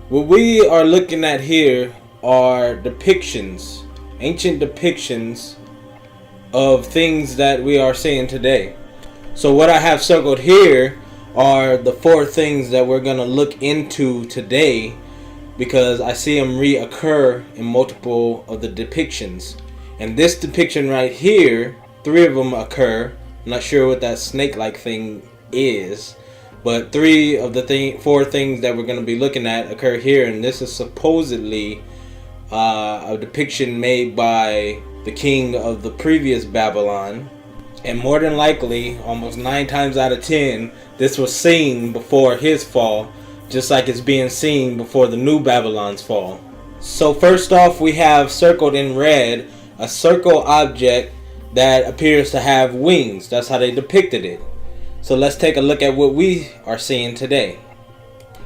What we are looking at here are depictions, ancient depictions of things that we are seeing today. So what I have circled here are the four things that we're going to look into today, because I see them reoccur in multiple of the depictions. And this depiction right here, three of them occur. I'm not sure what that snake-like thing is, but three of the four things that we're going to be looking at occur here. And this is supposedly a depiction made by the king of the previous Babylon. And more than likely, almost 9 times out of 10, this was seen before his fall, just like it's being seen before the new Babylon's fall. So first off, we have circled in red a circle object that appears to have wings. That's how they depicted it. So let's take a look at what we are seeing today.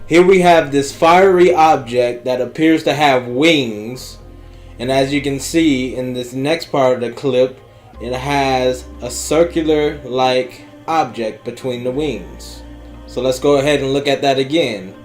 Here we have this fiery object that appears to have wings. And as you can see in this next part of the clip, it has a circular-like object between the wings. So let's go ahead and look at that again.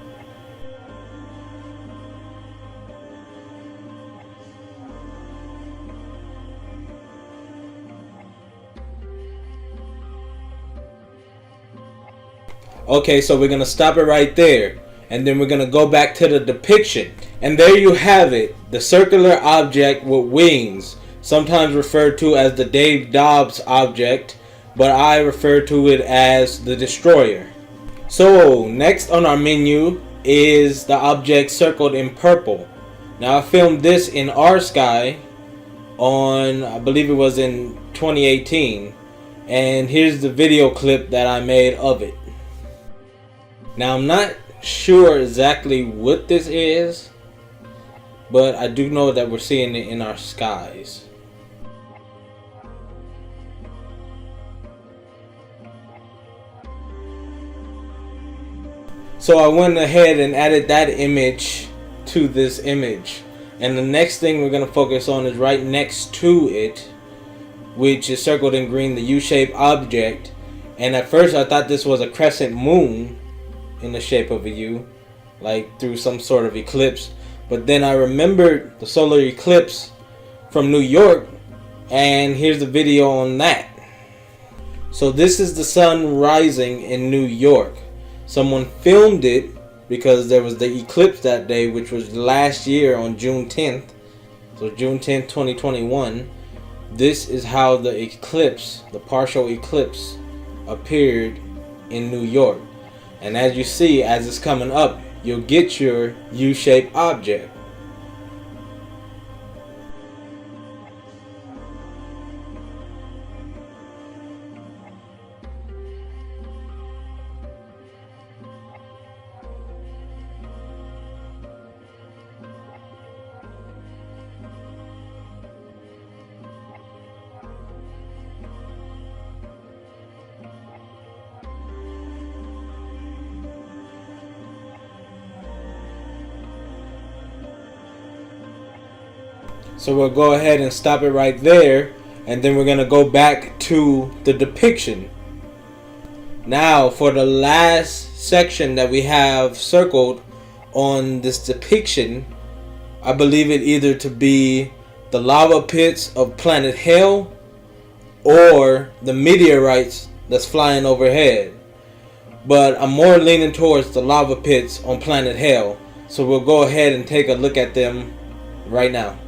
Okay, so we're going to stop it right there. And then we're going to go back to the depiction. And there you have it. The circular object with wings. Sometimes referred to as the Dave Dobbs object, but I refer to it as the Destroyer. So next on our menu is the object circled in purple. Now I filmed this in our sky on, I believe it was in 2018, and here's the video clip that I made of it. Now I'm not sure exactly what this is, but I do know that we're seeing it in our skies. So I went ahead and added that image to this image. And the next thing we're going to focus on is right next to it, which is circled in green, the U-shaped object. And at first I thought this was a crescent moon in the shape of a U, like through some sort of eclipse. But then I remembered the solar eclipse from New York, and here's the video on that. So this is the sun rising in New York. Someone filmed it because there was the eclipse that day, which was last year on June 10th. So June 10th, 2021. This is how the eclipse, the partial eclipse, appeared in New York. And as you see, as it's coming up, you'll get your U-shaped object. So we'll go ahead and stop it right there, and then we're going to go back to the depiction. Now for the last section that we have circled on this depiction, I believe it either to be the lava pits of planet Hell or the meteorites that's flying overhead. But I'm more leaning towards the lava pits on planet Hell. So we'll go ahead and take a look at them right now.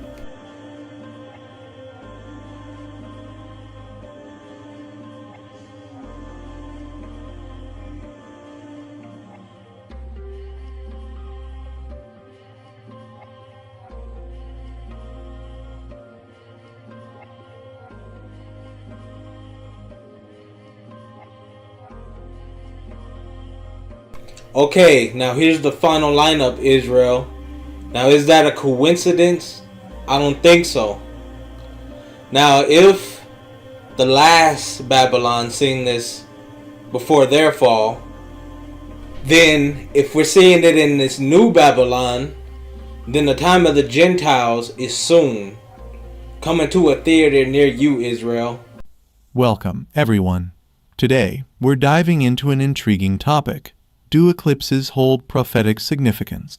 Okay, now here's the final lineup, Israel. Now, is that a coincidence? I don't think so. Now, if the last Babylon seen this before their fall, then if we're seeing it in this new Babylon, then the time of the Gentiles is soon. Coming to a theater near you, Israel. Welcome, everyone. Today, we're diving into an intriguing topic. Do eclipses hold prophetic significance?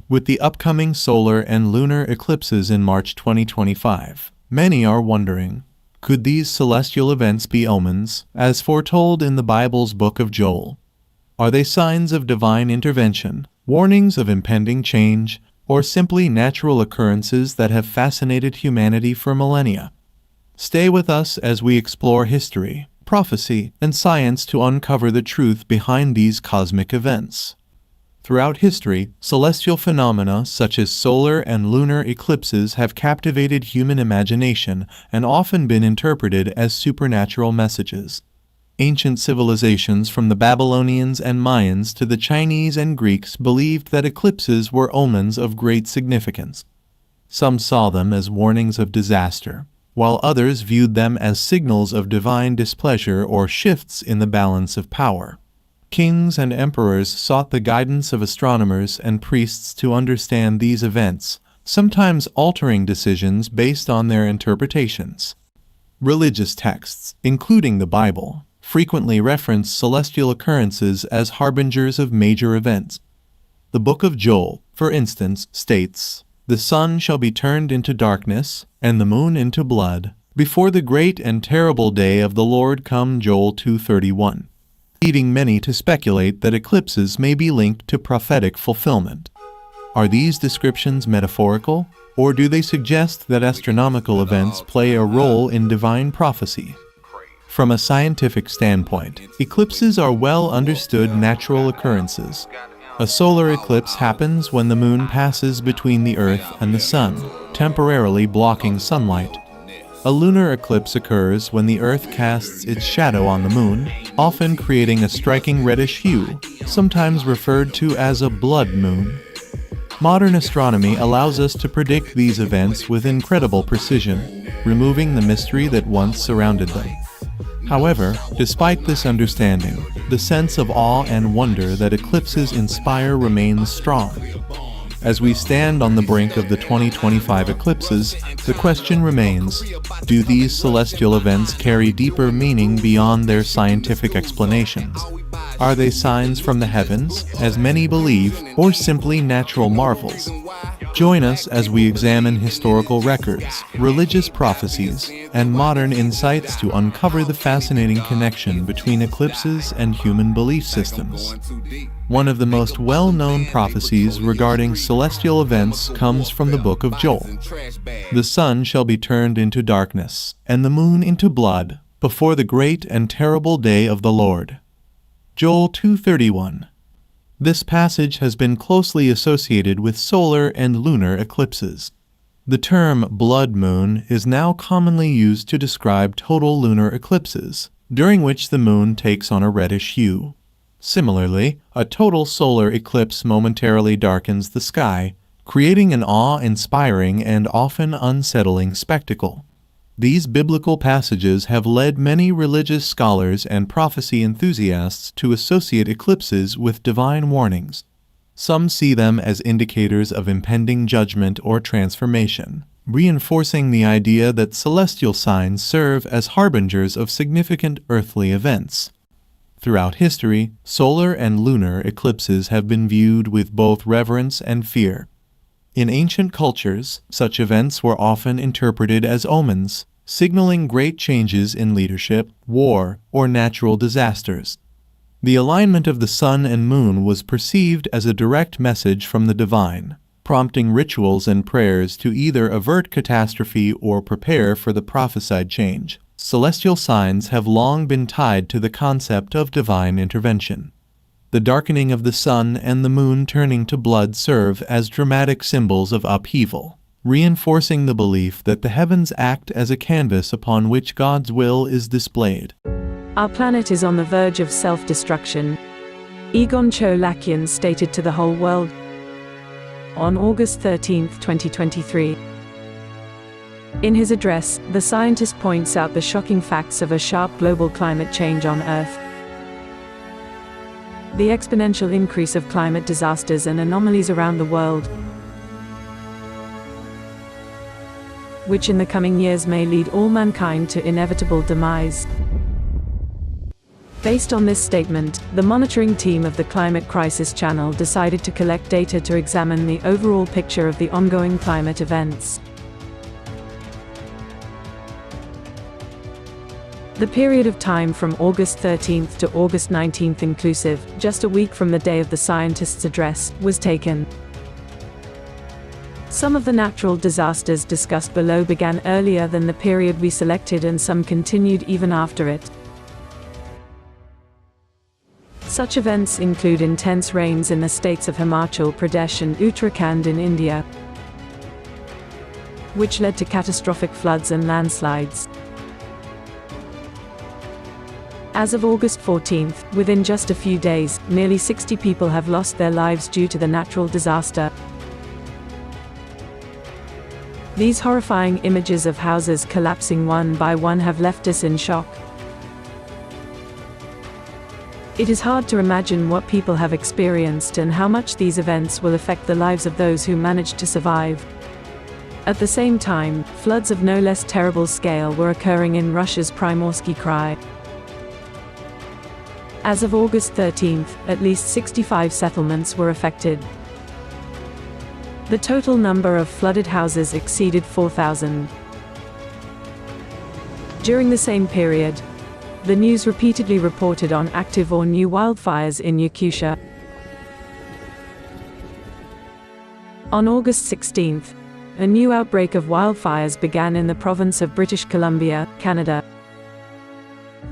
With the upcoming solar and lunar eclipses in March 2025, many are wondering, could these celestial events be omens, as foretold in the Bible's book of Joel? Are they signs of divine intervention, warnings of impending change, or simply natural occurrences that have fascinated humanity for millennia? Stay with us as we explore history, prophecy, and science to uncover the truth behind these cosmic events. Throughout history, celestial phenomena such as solar and lunar eclipses have captivated human imagination and often been interpreted as supernatural messages. Ancient civilizations from the Babylonians and Mayans to the Chinese and Greeks believed that eclipses were omens of great significance. Some saw them as warnings of disaster, while others viewed them as signals of divine displeasure or shifts in the balance of power. Kings and emperors sought the guidance of astronomers and priests to understand these events, sometimes altering decisions based on their interpretations. Religious texts, including the Bible, frequently reference celestial occurrences as harbingers of major events. The book of Joel, for instance, states, "The sun shall be turned into darkness, and the moon into blood, before the great and terrible day of the Lord come." Joel 2:31. Leading many to speculate that eclipses may be linked to prophetic fulfillment. Are these descriptions metaphorical, or do they suggest that astronomical events play a role in divine prophecy? From a scientific standpoint, eclipses are well understood natural occurrences. A solar eclipse happens when the moon passes between the Earth and the Sun, temporarily blocking sunlight. A lunar eclipse occurs when the Earth casts its shadow on the moon, often creating a striking reddish hue, sometimes referred to as a blood moon. Modern astronomy allows us to predict these events with incredible precision, removing the mystery that once surrounded them. However, despite this understanding, the sense of awe and wonder that eclipses inspire remains strong. As we stand on the brink of the 2025 eclipses, the question remains, do these celestial events carry deeper meaning beyond their scientific explanations? Are they signs from the heavens, as many believe, or simply natural marvels? Join us as we examine historical records, religious prophecies, and modern insights to uncover the fascinating connection between eclipses and human belief systems. One of the most well-known prophecies regarding celestial events comes from the book of Joel. "The sun shall be turned into darkness, and the moon into blood, before the great and terrible day of the Lord." Joel 2:31. This passage has been closely associated with solar and lunar eclipses. The term blood moon is now commonly used to describe total lunar eclipses, during which the moon takes on a reddish hue. Similarly, a total solar eclipse momentarily darkens the sky, creating an awe-inspiring and often unsettling spectacle. These biblical passages have led many religious scholars and prophecy enthusiasts to associate eclipses with divine warnings. Some see them as indicators of impending judgment or transformation, reinforcing the idea that celestial signs serve as harbingers of significant earthly events. Throughout history, solar and lunar eclipses have been viewed with both reverence and fear. In ancient cultures, such events were often interpreted as omens, signaling great changes in leadership, war, or natural disasters. The alignment of the sun and moon was perceived as a direct message from the divine, prompting rituals and prayers to either avert catastrophe or prepare for the prophesied change. Celestial signs have long been tied to the concept of divine intervention. The darkening of the sun and the moon turning to blood serve as dramatic symbols of upheaval, reinforcing the belief that the heavens act as a canvas upon which God's will is displayed. Our planet is on the verge of self-destruction, EmmaNYAH'el stated to the whole world on August 13, 2023. In his address, the scientist points out the shocking facts of a sharp global climate change on Earth. The exponential increase of climate disasters and anomalies around the world, which in the coming years may lead all mankind to inevitable demise. Based on this statement, the monitoring team of the Climate Crisis Channel decided to collect data to examine the overall picture of the ongoing climate events. The period of time from August 13th to August 19th inclusive, just a week from the day of the scientists' address, was taken. Some of the natural disasters discussed below began earlier than the period we selected, and some continued even after it. Such events include intense rains in the states of Himachal Pradesh and Uttarakhand in India, which led to catastrophic floods and landslides. As of August 14th, within just a few days, nearly 60 people have lost their lives due to the natural disaster. These horrifying images of houses collapsing one by one have left us in shock. It is hard to imagine what people have experienced and how much these events will affect the lives of those who managed to survive. At the same time, floods of no less terrible scale were occurring in Russia's Primorsky Krai. As of August 13th, at least 65 settlements were affected. The total number of flooded houses exceeded 4,000. During the same period, the news repeatedly reported on active or new wildfires in Yakutia. On August 16th, a new outbreak of wildfires began in the province of British Columbia, Canada.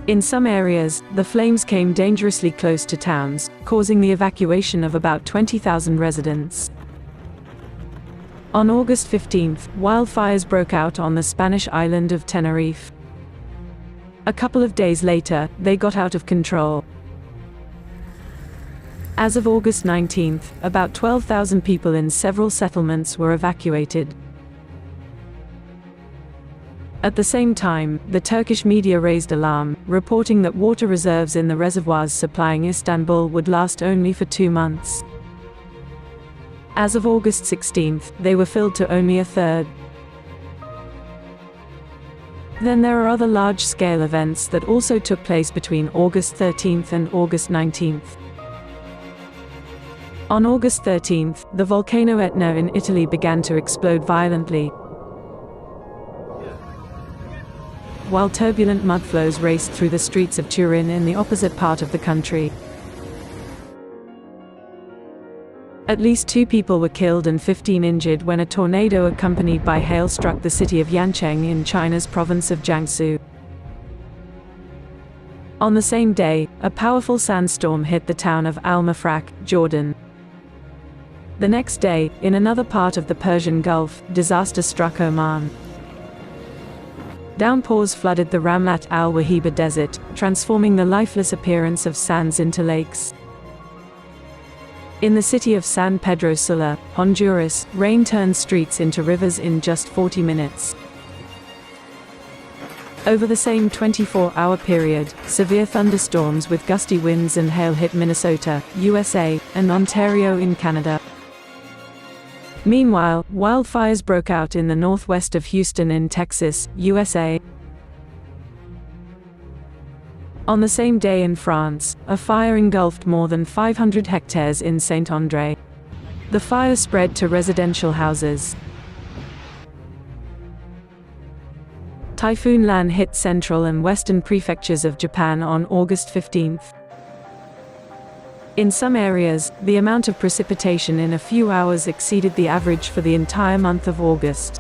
In some areas, the flames came dangerously close to towns, causing the evacuation of about 20,000 residents. On August 15th, wildfires broke out on the Spanish island of Tenerife. A couple of days later, they got out of control. As of August 19th, about 12,000 people in several settlements were evacuated. At the same time, the Turkish media raised alarm, reporting that water reserves in the reservoirs supplying Istanbul would last only for 2 months. As of August 16th, they were filled to only a third. Then there are other large-scale events that also took place between August 13th and August 19th. On August 13th, the volcano Etna in Italy began to explode violently, while turbulent mudflows raced through the streets of Turin in the opposite part of the country. At least 2 people were killed and 15 injured when a tornado accompanied by hail struck the city of Yancheng in China's province of Jiangsu. On the same day, a powerful sandstorm hit the town of Al-Mafraq, Jordan. The next day, in another part of the Persian Gulf, disaster struck Oman. Downpours flooded the Ramlat al-Wahiba desert, transforming the lifeless appearance of sands into lakes. In the city of San Pedro Sula, Honduras, rain turned streets into rivers in just 40 minutes. Over the same 24-hour period, severe thunderstorms with gusty winds and hail hit Minnesota, USA, and Ontario in Canada. Meanwhile, wildfires broke out in the northwest of Houston in Texas, USA. On the same day in France, a fire engulfed more than 500 hectares in Saint-André. The fire spread to residential houses. Typhoon Lan hit central and western prefectures of Japan on August 15th. In some areas, the amount of precipitation in a few hours exceeded the average for the entire month of August.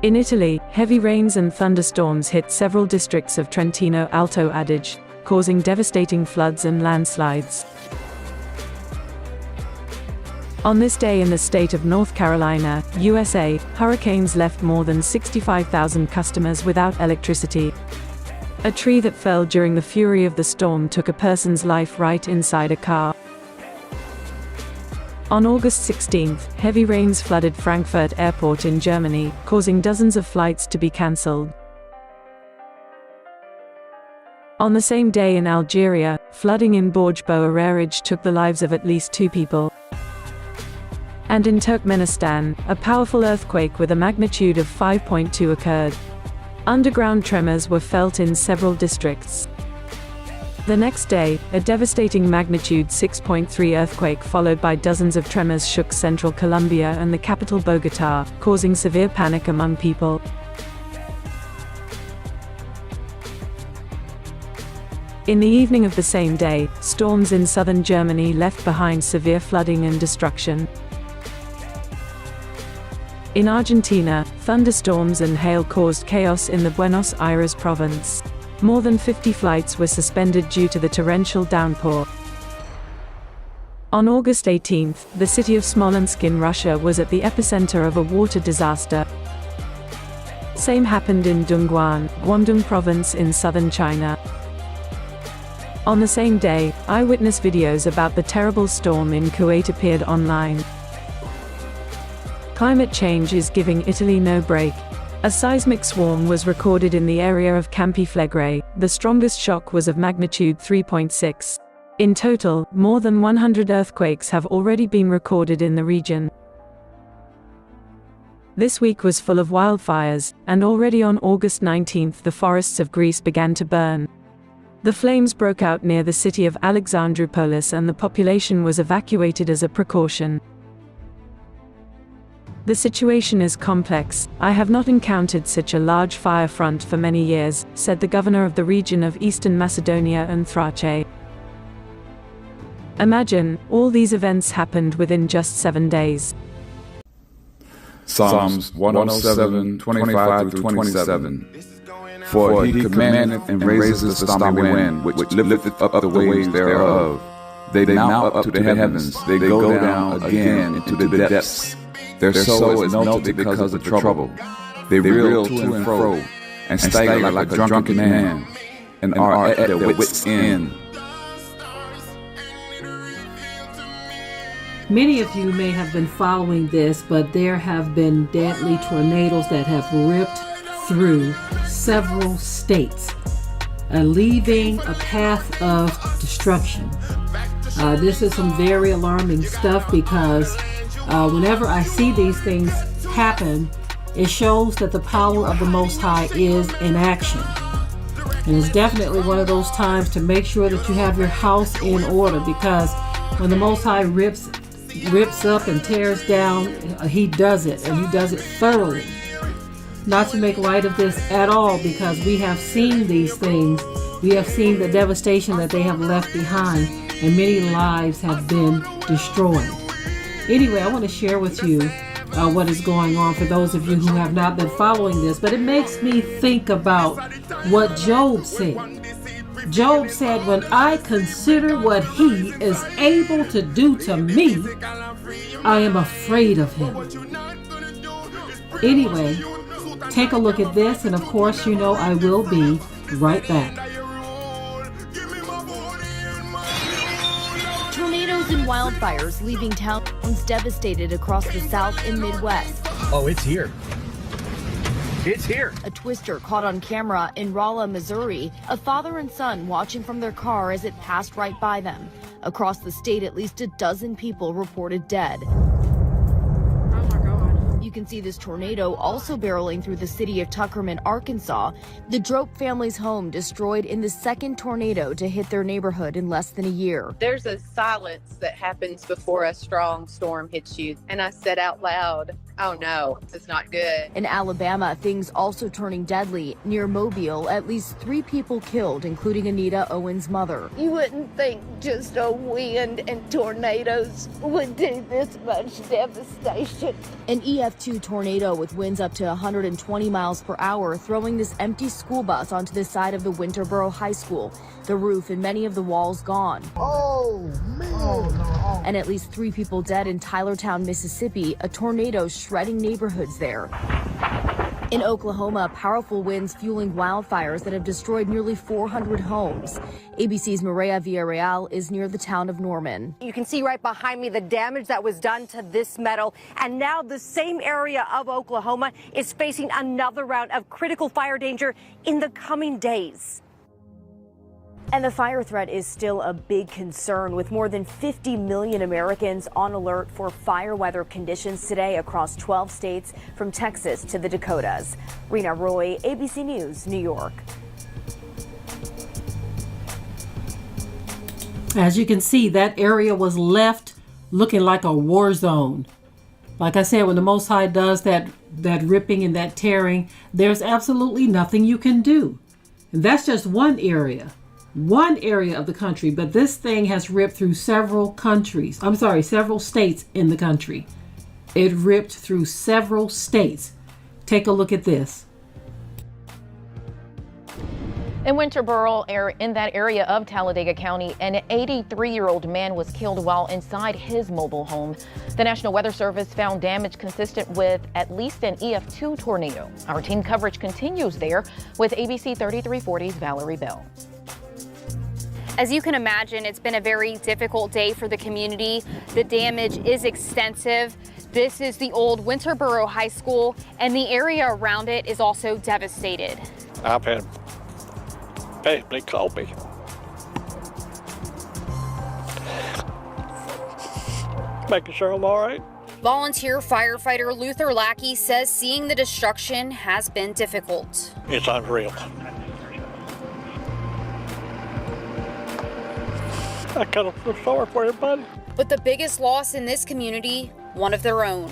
In Italy, heavy rains and thunderstorms hit several districts of Trentino Alto Adige, causing devastating floods and landslides. On this day in the state of North Carolina, USA, hurricanes left more than 65,000 customers without electricity. A tree that fell during the fury of the storm took a person's life right inside a car. On August 16th, heavy rains flooded Frankfurt Airport in Germany, causing dozens of flights to be cancelled. On the same day in Algeria, flooding in Borj Bo Ararij took the lives of at least 2 people. And in Turkmenistan, a powerful earthquake with a magnitude of 5.2 occurred. Underground tremors were felt in several districts. The next day, a devastating magnitude 6.3 earthquake followed by dozens of tremors shook central Colombia and the capital Bogotá, causing severe panic among people. In the evening of the same day, storms in southern Germany left behind severe flooding and destruction. In Argentina, thunderstorms and hail caused chaos in the Buenos Aires province. More than 50 flights were suspended due to the torrential downpour. On August 18th, the city of Smolensk in Russia was at the epicenter of a water disaster. Same happened in Dongguan, Guangdong province in southern China. On the same day, eyewitness videos about the terrible storm in Kuwait appeared online. Climate change is giving Italy no break. A seismic swarm was recorded in the area of Campi Flegrei. The strongest shock was of magnitude 3.6. In total, more than 100 earthquakes have already been recorded in the region. This week was full of wildfires, and already on August 19th the forests of Greece began to burn. The flames broke out near the city of Alexandroupolis and the population was evacuated as a precaution. The situation is complex. I have not encountered such a large fire front for many years, said the governor of the region of Eastern Macedonia and Thrace. Imagine, all these events happened within just 7 days. Psalms 107, 25 through 27. For he commandeth and raiseth the stormy wind, which lifteth up the waves thereof. They mount up to the heavens, they go down again into the depths. Their soul is melted because of the trouble. They reel to and fro, and stagger like a drunken man, and are at their wits' end. Many of you may have been following this, but there have been deadly tornadoes that have ripped through several states, leaving a path of destruction. This is some very alarming stuff because whenever I see these things happen, it shows that the power of the Most High is in action. And it's definitely one of those times to make sure that you have your house in order, because when the Most High rips up and tears down, he does it, and he does it thoroughly. Not to make light of this at all, because we have seen these things. We have seen the devastation that they have left behind, and many lives have been destroyed. Anyway, I want to share with you what is going on for those of you who have not been following this, but it makes me think about what Job said. Job said, when I consider what he is able to do to me, I am afraid of him. Anyway, take a look at this, and of course, you know I will be right back. Tornadoes and wildfires leaving towns devastated across the South and Midwest. Oh, it's here. It's here. A twister caught on camera in Rolla, Missouri. A father and son watching from their car as it passed right by them. Across the state, at least a dozen people reported dead. You can see this tornado also barreling through the city of Tuckerman, Arkansas. The Drope family's home destroyed in the second tornado to hit their neighborhood in less than a year. There's a silence that happens before a strong storm hits you. And I said out loud, oh no, it's not good. In Alabama, things also turning deadly. Near Mobile, at least 3 people killed, including Anita Owen's mother. You wouldn't think just a wind and tornadoes would do this much devastation. An EF2 tornado with winds up to 120 miles per hour, throwing this empty school bus onto the side of the Winterboro High School. The roof and many of the walls gone. Oh, man. Oh, no. And at least 3 people dead in Tylertown, Mississippi, a tornado shredding neighborhoods there. In Oklahoma, powerful winds fueling wildfires that have destroyed nearly 400 homes. ABC's Maria Villarreal is near the town of Norman. You can see right behind me the damage that was done to this meadow. And now the same area of Oklahoma is facing another round of critical fire danger in the coming days. And the fire threat is still a big concern, with more than 50 million Americans on alert for fire weather conditions today across 12 states, from Texas to the Dakotas. Rena Roy, ABC News, New York. As you can see, that area was left looking like a war zone. Like I said, when the Most High does that ripping and that tearing, there's absolutely nothing you can do. And that's just one area of the country. But this thing has ripped through several states in the country. It ripped through several states. Take a look at this. In Winterboro, in that area of Talladega County, an 83-year-old man was killed while inside his mobile home. The National Weather Service found damage consistent with at least an EF2 tornado. Our team coverage continues there with ABC 3340's Valerie Bell. As you can imagine, it's been a very difficult day for the community. The damage is extensive. This is the old Winterboro High School, and the area around it is also devastated. I've had basically called me. Making sure I'm all right. Volunteer firefighter Luther Lackey says seeing the destruction has been difficult. It's unreal. I kind of feel sorry for everybody. But the biggest loss in this community, one of their own.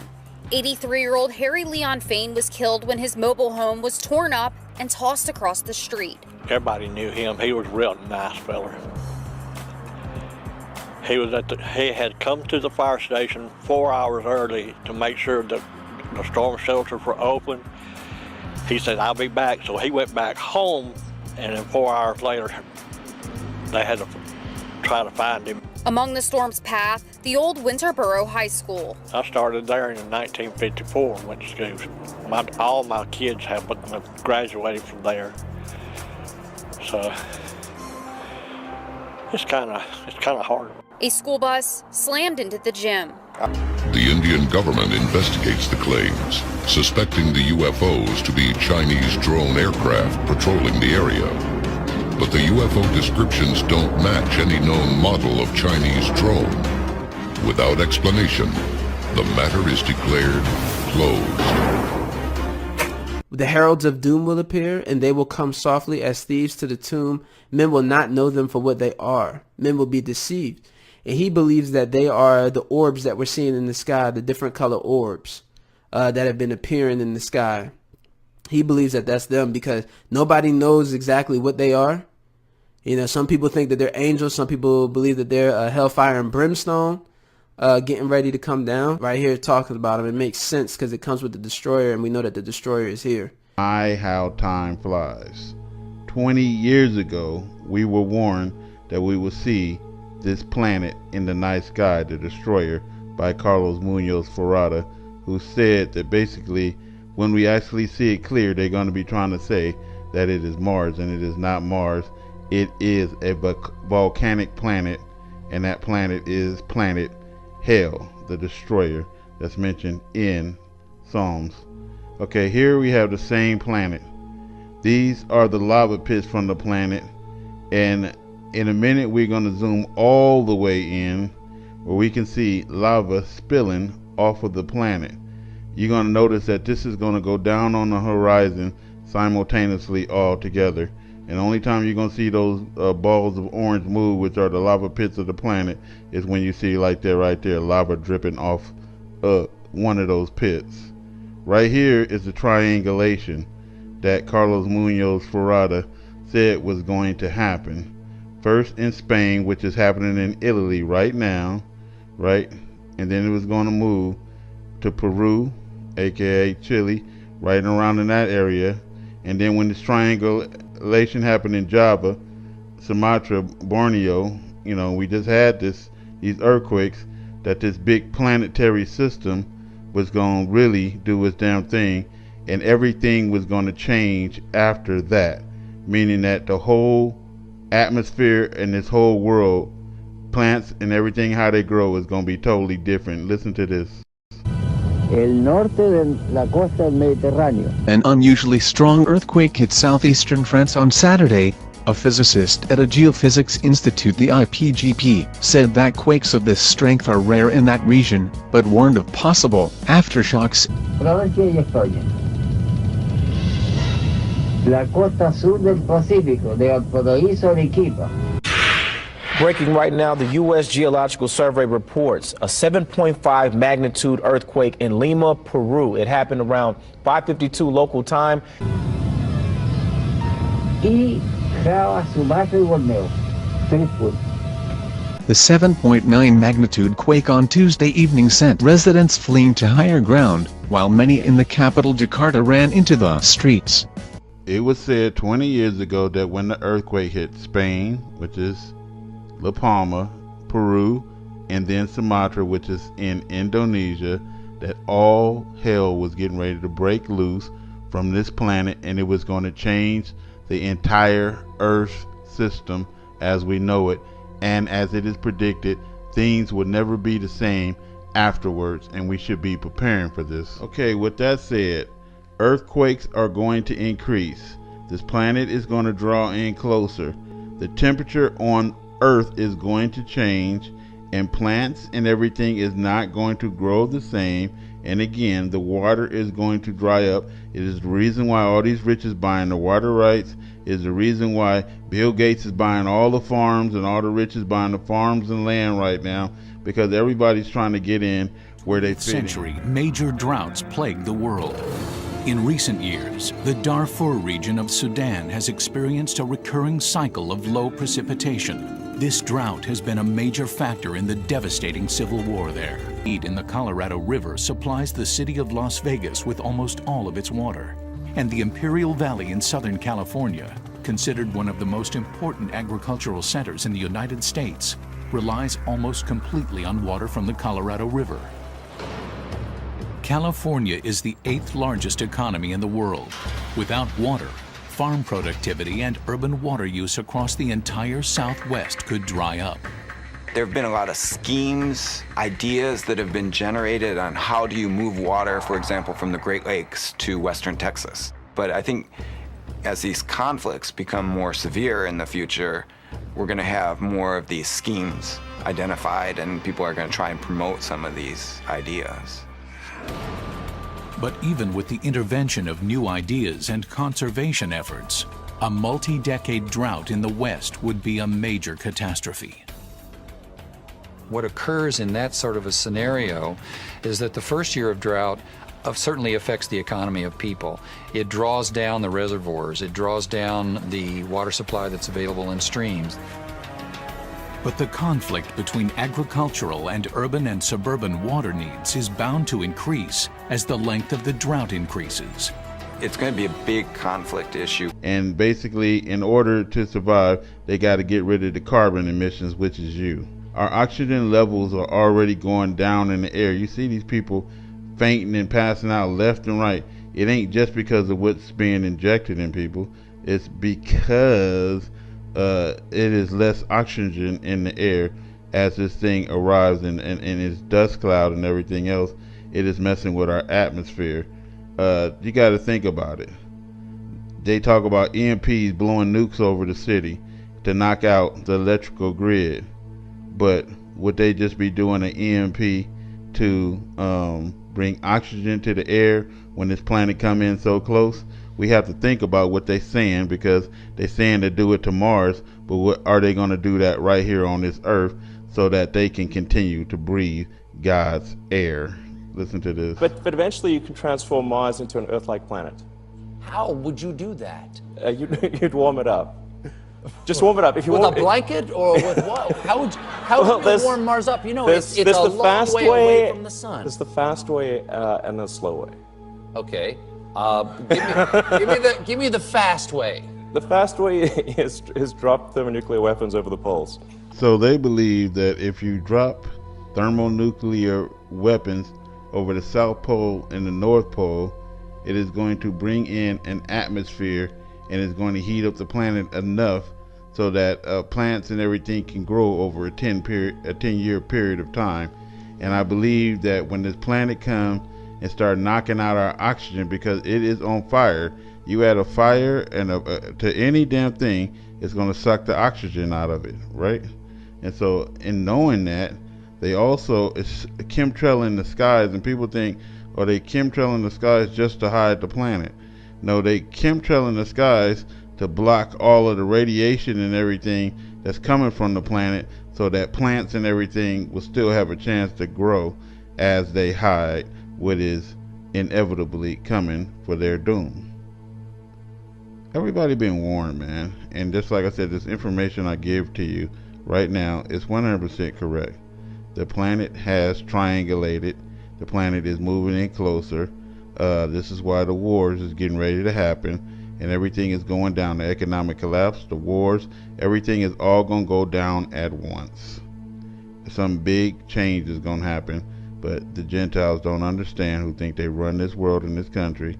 83-year-old Harry Leon Fain was killed when his mobile home was torn up and tossed across the street. Everybody knew him. He was a real nice fella. He had come to the fire station 4 hours early to make sure that the storm shelters were open. He said, "I'll be back." So he went back home, and then 4 hours later, they had to try to find him. Among the storm's path, the old Winterboro High School. I started there in 1954 and went to school. All my kids have graduated from there. So it's kind of hard. A school bus slammed into the gym. The Indian government investigates the claims, suspecting the UFOs to be Chinese drone aircraft patrolling the area. But the UFO descriptions don't match any known model of Chinese drone. Without explanation, the matter is declared closed. The heralds of doom will appear, and they will come softly as thieves to the tomb. Men will not know them for what they are. Men will be deceived. And he believes that they are the orbs that we're seeing in the sky, the different color orbs that have been appearing in the sky. He believes that that's them because nobody knows exactly what they are. You know, some people think that they're angels. Some people believe that they're hellfire and brimstone getting ready to come down. Right here talking about them. It makes sense because it comes with the destroyer, and we know that the destroyer is here. How time flies. 20 years ago, we were warned that we would see this planet in the night sky, the destroyer, by Carlos Munoz Ferrada, who said that basically when we actually see it clear, they're going to be trying to say that it is Mars, and it is not Mars. It is a volcanic planet, and that planet is planet Hell, the destroyer that's mentioned in Psalms. Okay, here we have the same planet. These are the lava pits from the planet, and in a minute we're going to zoom all the way in where we can see lava spilling off of the planet. You're going to notice that this is going to go down on the horizon simultaneously all together. And the only time you're going to see those balls of orange move, which are the lava pits of the planet, is when you see like that right there, lava dripping off one of those pits. Right here is the triangulation that Carlos Munoz Ferrada said was going to happen. First in Spain, which is happening in Italy right now, right? And then it was going to move to Peru, aka Chile, right around in that area. And then when this triangulation happened in Java, Sumatra, Borneo, you know, we just had these earthquakes, that this big planetary system was going to really do its damn thing, and everything was going to change after that, meaning that the whole atmosphere and this whole world, plants and everything, how they grow, is going to be totally different. Listen to this. El norte de la costa del Mediterráneo. An unusually strong earthquake hit southeastern France on Saturday. A physicist at a geophysics institute, the IPGP, said that quakes of this strength are rare in that region, but warned of possible aftershocks. Provincia y Estonia. La costa sur del Pacífico, de Valparaíso a Arequipa. Breaking right now, the U.S. Geological Survey reports a 7.5 magnitude earthquake in Lima, Peru. It happened around 5:52 local time. Y a su base Borneo. 3 puntos. The 7.9 magnitude quake on Tuesday evening sent residents fleeing to higher ground, while many in the capital Jakarta ran into the streets. It was said 20 years ago that when the earthquake hit Spain, which is La Palma, Peru, and then Sumatra, which is in Indonesia, that all hell was getting ready to break loose from this planet, and it was going to change the entire Earth system as we know it. And as it is predicted, things will never be the same afterwards, and we should be preparing for this. Okay, with that said, earthquakes are going to increase. This planet is going to draw in closer. The temperature on Earth is going to change, and plants and everything is not going to grow the same. And again, the water is going to dry up. It is the reason why all these rich is buying the water rights. It is the reason why Bill Gates is buying all the farms, and all the rich is buying the farms and land right now, because everybody's trying to get in where they fit in. Century, major droughts plague the world. In recent years, the Darfur region of Sudan has experienced a recurring cycle of low precipitation. This drought has been a major factor in the devastating civil war there. Need in the Colorado River supplies the city of Las Vegas with almost all of its water. And the Imperial Valley in Southern California, considered one of the most important agricultural centers in the United States, relies almost completely on water from the Colorado River. California is the 8th largest economy in the world. Without water, farm productivity and urban water use across the entire Southwest could dry up. There have been a lot of schemes, ideas that have been generated on how do you move water, for example, from the Great Lakes to Western Texas. But I think as these conflicts become more severe in the future, we're going to have more of these schemes identified, and people are going to try and promote some of these ideas. But even with the intervention of new ideas and conservation efforts, a multi-decade drought in the West would be a major catastrophe. What occurs in that sort of a scenario is that the first year of drought certainly affects the economy of people. It draws down the reservoirs, it draws down the water supply that's available in streams. But the conflict between agricultural and urban and suburban water needs is bound to increase as the length of the drought increases. It's going to be a big conflict issue. And basically, in order to survive, they got to get rid of the carbon emissions, which is you. Our oxygen levels are already going down in the air. You see these people fainting and passing out left and right. It ain't just because of what's being injected in people. It's because it is less oxygen in the air as this thing arrives in its dust cloud and everything else. It is messing with our atmosphere. You got to think about it. They talk about EMPs blowing nukes over the city to knock out the electrical grid. But would they just be doing an EMP to bring oxygen to the air when this planet come in so close? We have to think about what they're saying, because they're saying to do it to Mars, but what are they going to do that right here on this Earth so that they can continue to breathe God's air? Listen to this. But eventually you can transform Mars into an Earth-like planet. How would you do that? You'd warm it up. Just warm it up. If you with want, a blanket or with what? How would you warm Mars up? You know, it's a the long fast way away from the sun. There's the fast way and the slow way. Okay. Give me the fast way. The fast way is drop thermonuclear weapons over the poles. So they believe that if you drop thermonuclear weapons over the South Pole and the North Pole, it is going to bring in an atmosphere and it's going to heat up the planet enough so that plants and everything can grow over a 10-year period of time. And I believe that when this planet comes and start knocking out our oxygen, because it is on fire, you add a fire and to any damn thing, it's going to suck the oxygen out of it, right? And so in knowing that, they also is chemtrailing the skies, and people think, oh, they chemtrailing the skies just to hide the planet. No, they chemtrailing the skies to block all of the radiation and everything that's coming from the planet, so that plants and everything will still have a chance to grow as they hide what is inevitably coming for their doom. Everybody been warned, man. And just like I said, this information I give to you right now is 100% correct. The planet has triangulated. The planet is moving in closer. This is why the wars is getting ready to happen, and everything is going down. The economic collapse, the wars, everything is all going to go down at once. Some big change is going to happen, but the Gentiles don't understand, who think they run this world and this country,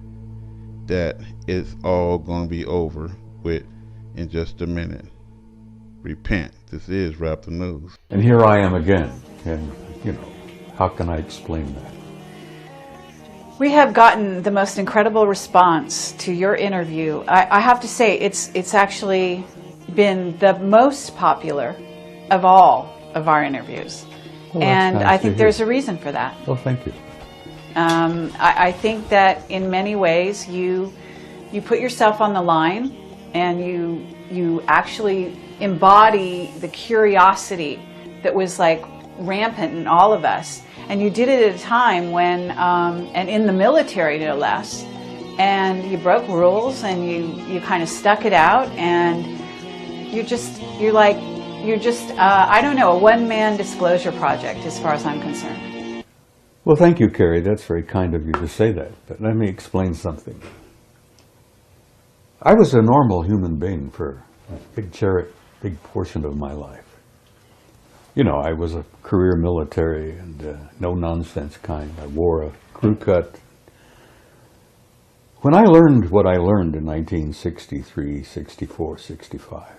that it's all going to be over with in just a minute. Repent. This is Rap the News. And here I am again, and how can I explain that? We have gotten the most incredible response to your interview. I have to say, it's actually been the most popular of all of our interviews. Well, and nice I think there's a reason for that. Well, thank you. I think that in many ways you put yourself on the line, and you actually embody the curiosity that was like rampant in all of us. And you did it at a time when, and in the military no less, and you broke rules, and you kind of stuck it out, and you're just, I don't know, a one-man disclosure project as far as I'm concerned. Well, thank you, Carrie. That's very kind of you to say that. But let me explain something. I was a normal human being for a big portion of my life. I was a career military and no-nonsense kind. I wore a crew cut. When I learned what I learned in 1963, 64, 65,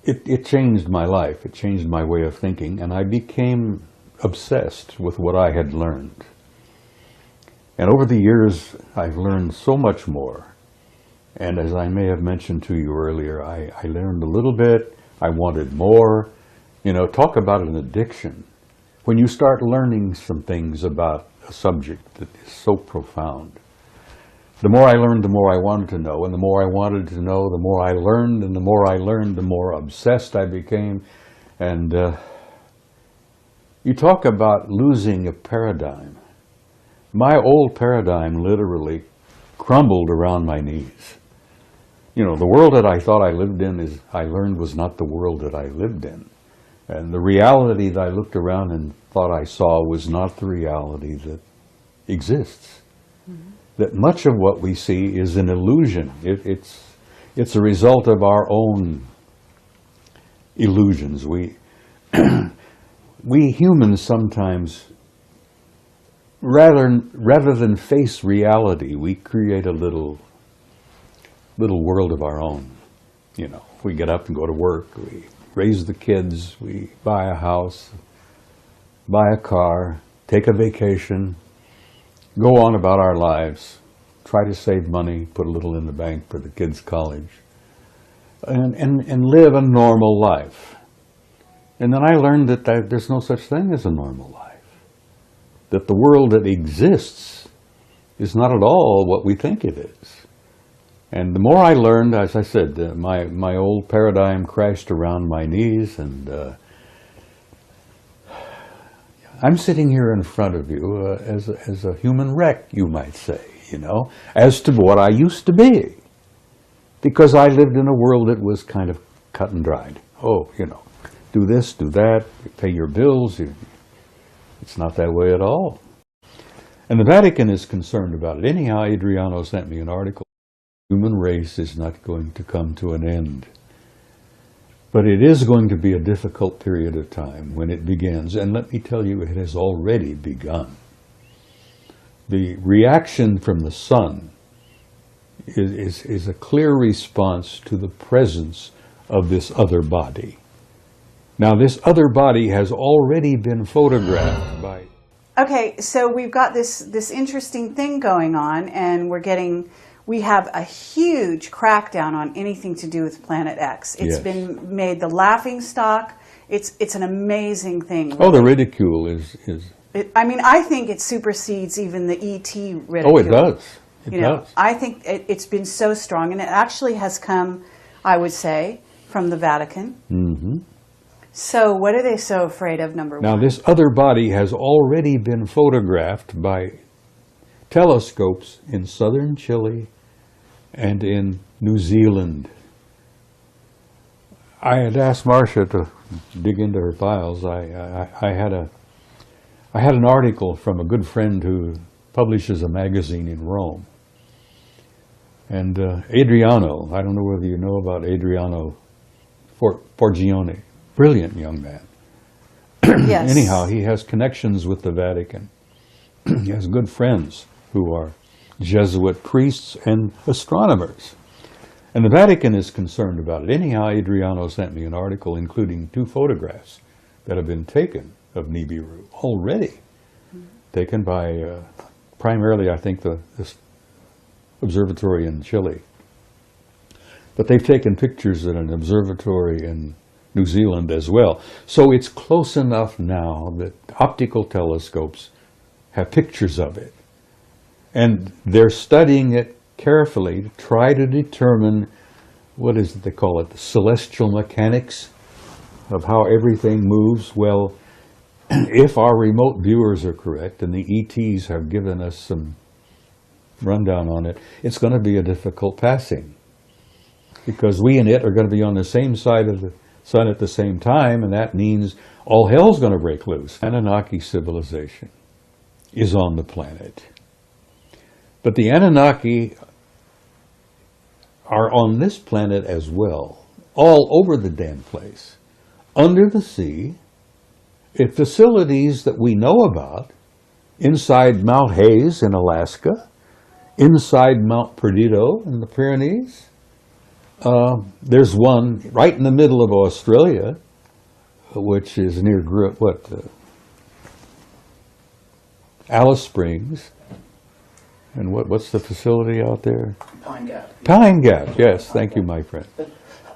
it changed my life. It changed my way of thinking, and I became obsessed with what I had learned. And over the years, I've learned so much more. And as I may have mentioned to you earlier, I learned a little bit. I wanted more. Talk about an addiction. When you start learning some things about a subject that is so profound, the more I learned, the more I wanted to know. And the more I wanted to know, the more I learned. And the more I learned, the more obsessed I became. And you talk about losing a paradigm. My old paradigm literally crumbled around my knees. The world that I thought I lived in, I learned, was not the world that I lived in. And the reality that I looked around and thought I saw was not the reality that exists. Mm-hmm. That much of what we see is an illusion. It's a result of our own illusions. We humans sometimes, rather than face reality, we create a little world of our own. We get up and go to work, we raise the kids, we buy a house, buy a car, take a vacation, go on about our lives, try to save money, put a little in the bank for the kids' college, and live a normal life. And then I learned that there's no such thing as a normal life. That the world that exists is not at all what we think it is. And the more I learned, as I said, my old paradigm crashed around my knees, and I'm sitting here in front of you as a human wreck, you might say, as to what I used to be. Because I lived in a world that was kind of cut and dried. Do this, do that, pay your bills. It's not that way at all. And the Vatican is concerned about it. Anyhow, Adriano sent me an article. Human race is not going to come to an end. But it is going to be a difficult period of time when it begins. And let me tell you, it has already begun. The reaction from the sun is a clear response to the presence of this other body. Now, this other body has already been photographed by... Okay, so we've got this interesting thing going on, and we have a huge crackdown on anything to do with Planet X. It's been made the laughing stock. It's an amazing thing. Really. Oh, the ridicule is... I think it supersedes even the E.T. ridicule. Oh, it does. It does. I think it's been so strong, and it actually has come, I would say, from the Vatican. Mm-hmm. So what are they so afraid of, number Now, one? this other body has already been photographed by telescopes in southern Chile and in New Zealand. I had asked Marcia to dig into her files. I had an article from a good friend who publishes a magazine in Rome. And Adriano, I don't know whether you know about Adriano Forgione, brilliant young man. Yes. Anyhow, he has connections with the Vatican. He has good friends who are Jesuit priests and astronomers. And the Vatican is concerned about it. Anyhow, Adriano sent me an article including 2 photographs that have been taken of Nibiru already. Taken by primarily, I think, this observatory in Chile. But they've taken pictures at an observatory in New Zealand as well. So it's close enough now that optical telescopes have pictures of it. And they're studying it carefully to try to determine, what is it they call it, the celestial mechanics of how everything moves. Well, if our remote viewers are correct, and the ETs have given us some rundown on it, it's going to be a difficult passing. Because we and it are going to be on the same side of the sun at the same time, and that means all hell's going to break loose. Anunnaki civilization is on the planet. But the Anunnaki are on this planet as well, all over the damn place, under the sea, at facilities that we know about, inside Mount Hayes in Alaska, inside Mount Perdido in the Pyrenees. There's one right in the middle of Australia, which is near Alice Springs. And what's the facility out there? Pine Gap. Pine Gap, yes. Thank you, my friend.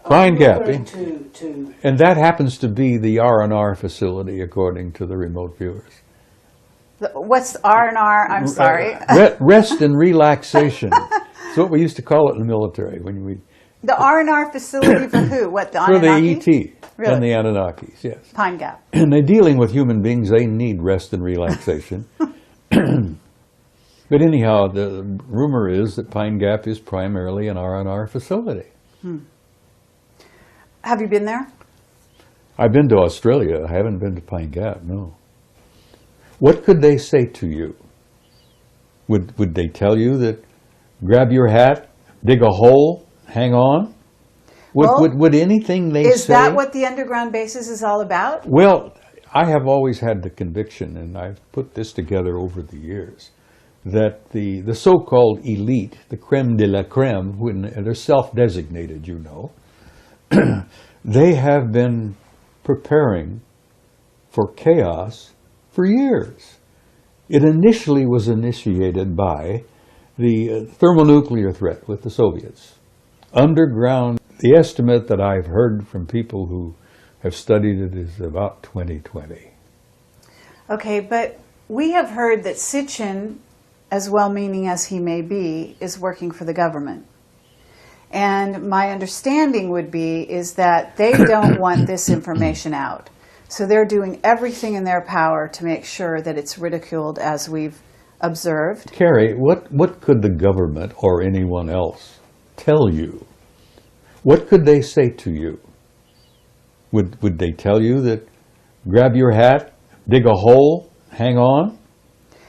Pine Gap. And that happens to be the R&R facility, according to the remote viewers. What's R&R? I'm sorry. Rest and relaxation. That's what we used to call it in the military. The R&R facility for who? What, the for Anunnaki? the ET Really? and the Anunnakis, yes. Pine Gap. And they're dealing with human beings. They need rest and relaxation. But anyhow, the rumor is that Pine Gap is primarily an R&R facility. Have you been there? I've been to Australia. I haven't been to Pine Gap, no. What could they say to you? Would they tell you that grab your hat, dig a hole, hang on? Would anything they say... Is that what the underground bases is all about? Well, I have always had the conviction, and I've put this together over the years, that the so-called elite, the creme de la creme, when they're self-designated, you know, they have been preparing for chaos for years. It initially was initiated by the thermonuclear threat with the Soviets. Underground, the estimate that I've heard from people who have studied it is about 2020. Okay, but we have heard that Sitchin, as well-meaning as he may be, is working for the government. And my understanding would be is that they don't want this information out. So they're doing everything in their power to make sure that it's ridiculed, as we've observed. Carrie, what could the government or anyone else tell you? What could they say to you? Would they tell you that grab your hat, dig a hole, hang on?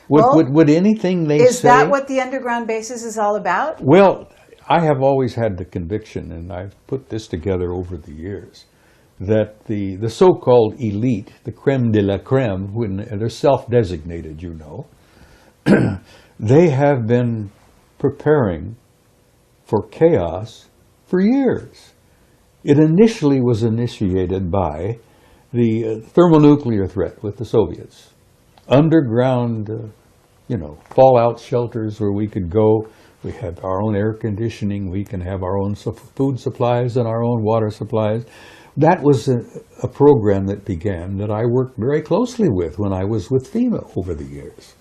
Would anything they say... Is that what the underground bases is all about? Well, I have always had the conviction, and I've put this together over the years, that the so-called elite, the creme de la creme, when they're self-designated, you know, they have been preparing for chaos for years. It initially was initiated by the thermonuclear threat with the Soviets. Underground, fallout shelters where we could go. We have our own air conditioning. We can have our own food supplies and our own water supplies. That was a program that began that I worked very closely with when I was with FEMA over the years.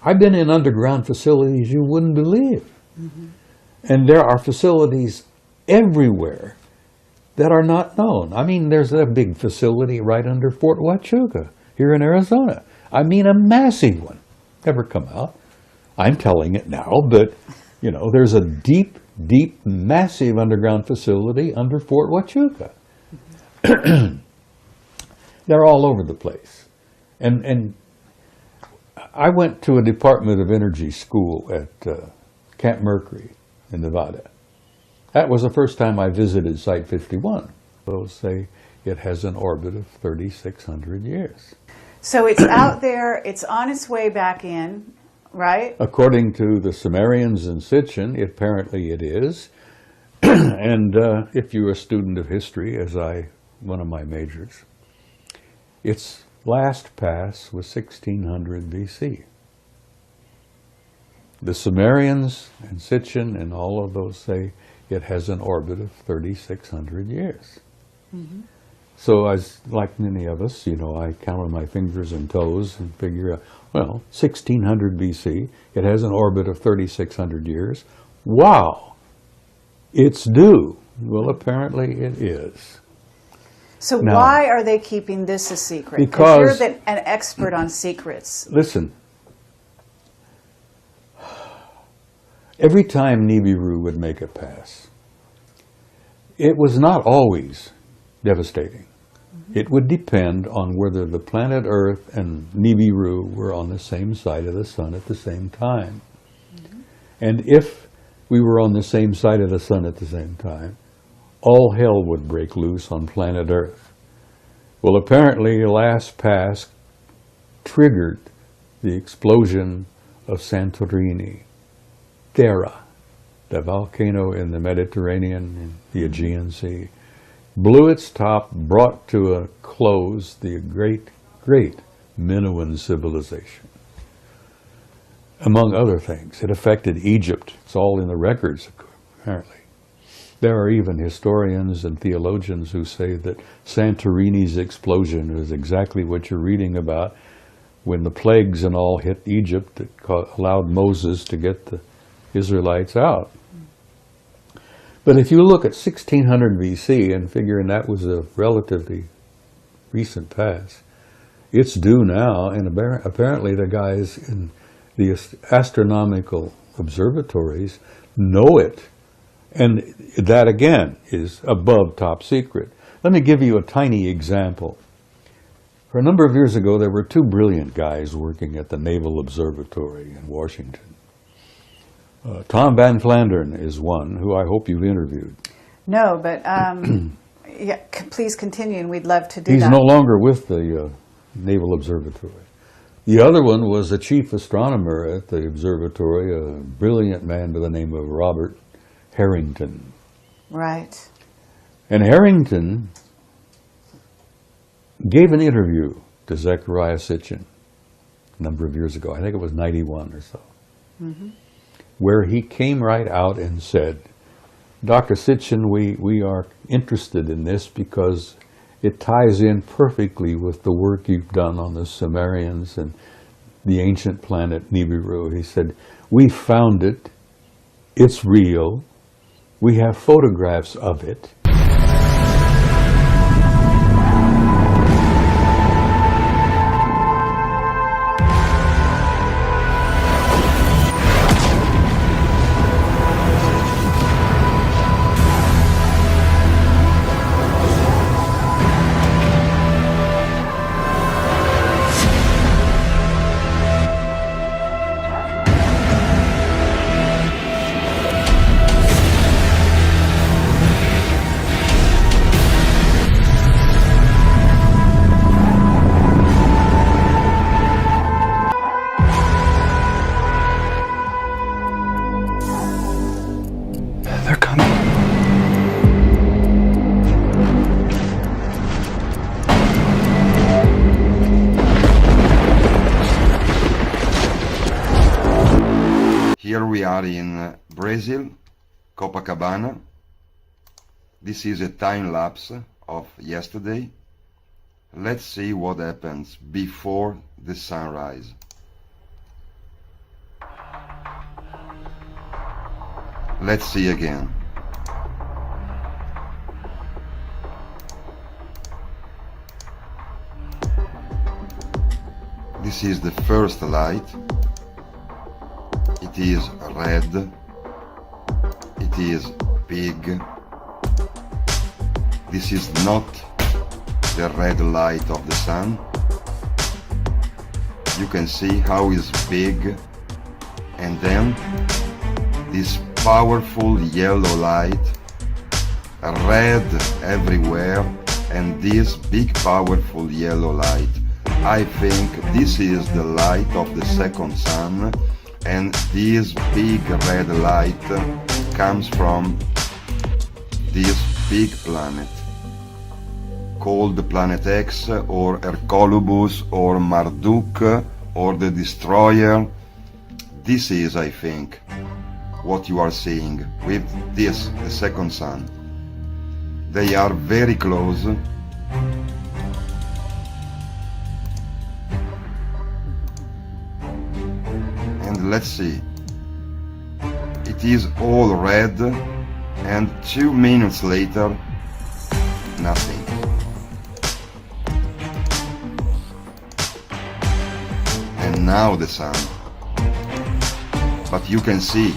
I've been in underground facilities you wouldn't believe. Mm-hmm. And there are facilities everywhere that are not known. I mean, there's a big facility right under Fort Huachuca here in Arizona. I mean, a massive one. Never come out. I'm telling it now, but, you know, there's a deep, massive underground facility under Fort Huachuca. They're all over the place. And I went to a Department of Energy school at Camp Mercury in Nevada. That was the first time I visited Site 51. They'll say it has an orbit of 3,600 years. So it's out there, it's on its way back in, right? According to the Sumerians in Sitchin, apparently it is. And if you're a student of history, as one of my majors, its last pass was 1600 BC. The Sumerians and Sitchin and all of those say it has an orbit of 3,600 years. Mm-hmm. So as like many of us, you know, I count on my fingers and toes and figure out, well, 1600 BC, it has an orbit of 3,600 years. Wow, it's due. Well, apparently it is. So now, why are they keeping this a secret? Because you're an expert on secrets. Listen, every time Nibiru would make a pass, it was not always devastating. Mm-hmm. It would depend on whether the planet Earth and Nibiru were on the same side of the sun at the same time. Mm-hmm. And if we were on the same side of the sun at the same time, all hell would break loose on planet Earth. Well, apparently, last pass triggered the explosion of Santorini, Thera, the volcano in the Mediterranean and the Aegean Sea, blew its top, brought to a close the great Minoan civilization. Among other things, it affected Egypt. It's all in the records, apparently. There are even historians and theologians who say that Santorini's explosion is exactly what you're reading about when the plagues and all hit Egypt that allowed Moses to get the Israelites out. But if you look at 1600 BC and figuring that was a relatively recent pass, it's due now, and apparently the guys in the astronomical observatories know it. And that, again, is above top secret. Let me give you a tiny example. For a number of years ago, there were two brilliant guys working at the Naval Observatory in Washington. Tom Van Flandern is one, who I hope you've interviewed. No, but yeah, please continue, and we'd love to do that. He's no longer with the Naval Observatory. The other one was the chief astronomer at the observatory, a brilliant man by the name of Robert Harrington. Right. And Harrington gave an interview to Zecharia Sitchin a number of years ago. I think it was 91 or so. Mm-hmm. Where he came right out and said, Dr. Sitchin, we are interested in this because it ties in perfectly with the work you've done on the Sumerians and the ancient planet Nibiru. He said, we found it, it's real, we have photographs of it. Here we are in Brazil, Copacabana. This is a time lapse of yesterday. Let's see what happens before the sunrise. Let's see again. This is the first light. It is red. It is big. This is not the red light of the sun. You can see how it's big. And then this powerful yellow light, red everywhere, and this big powerful yellow light. I think this is the light of the second sun, and this big red light comes from this big planet called Planet X or Hercolubus or Marduk or the Destroyer. This is, I think, what you are seeing with this, the second sun. They are very close. And let's see. It is all red, and 2 minutes later, nothing. And now the sun. But you can see,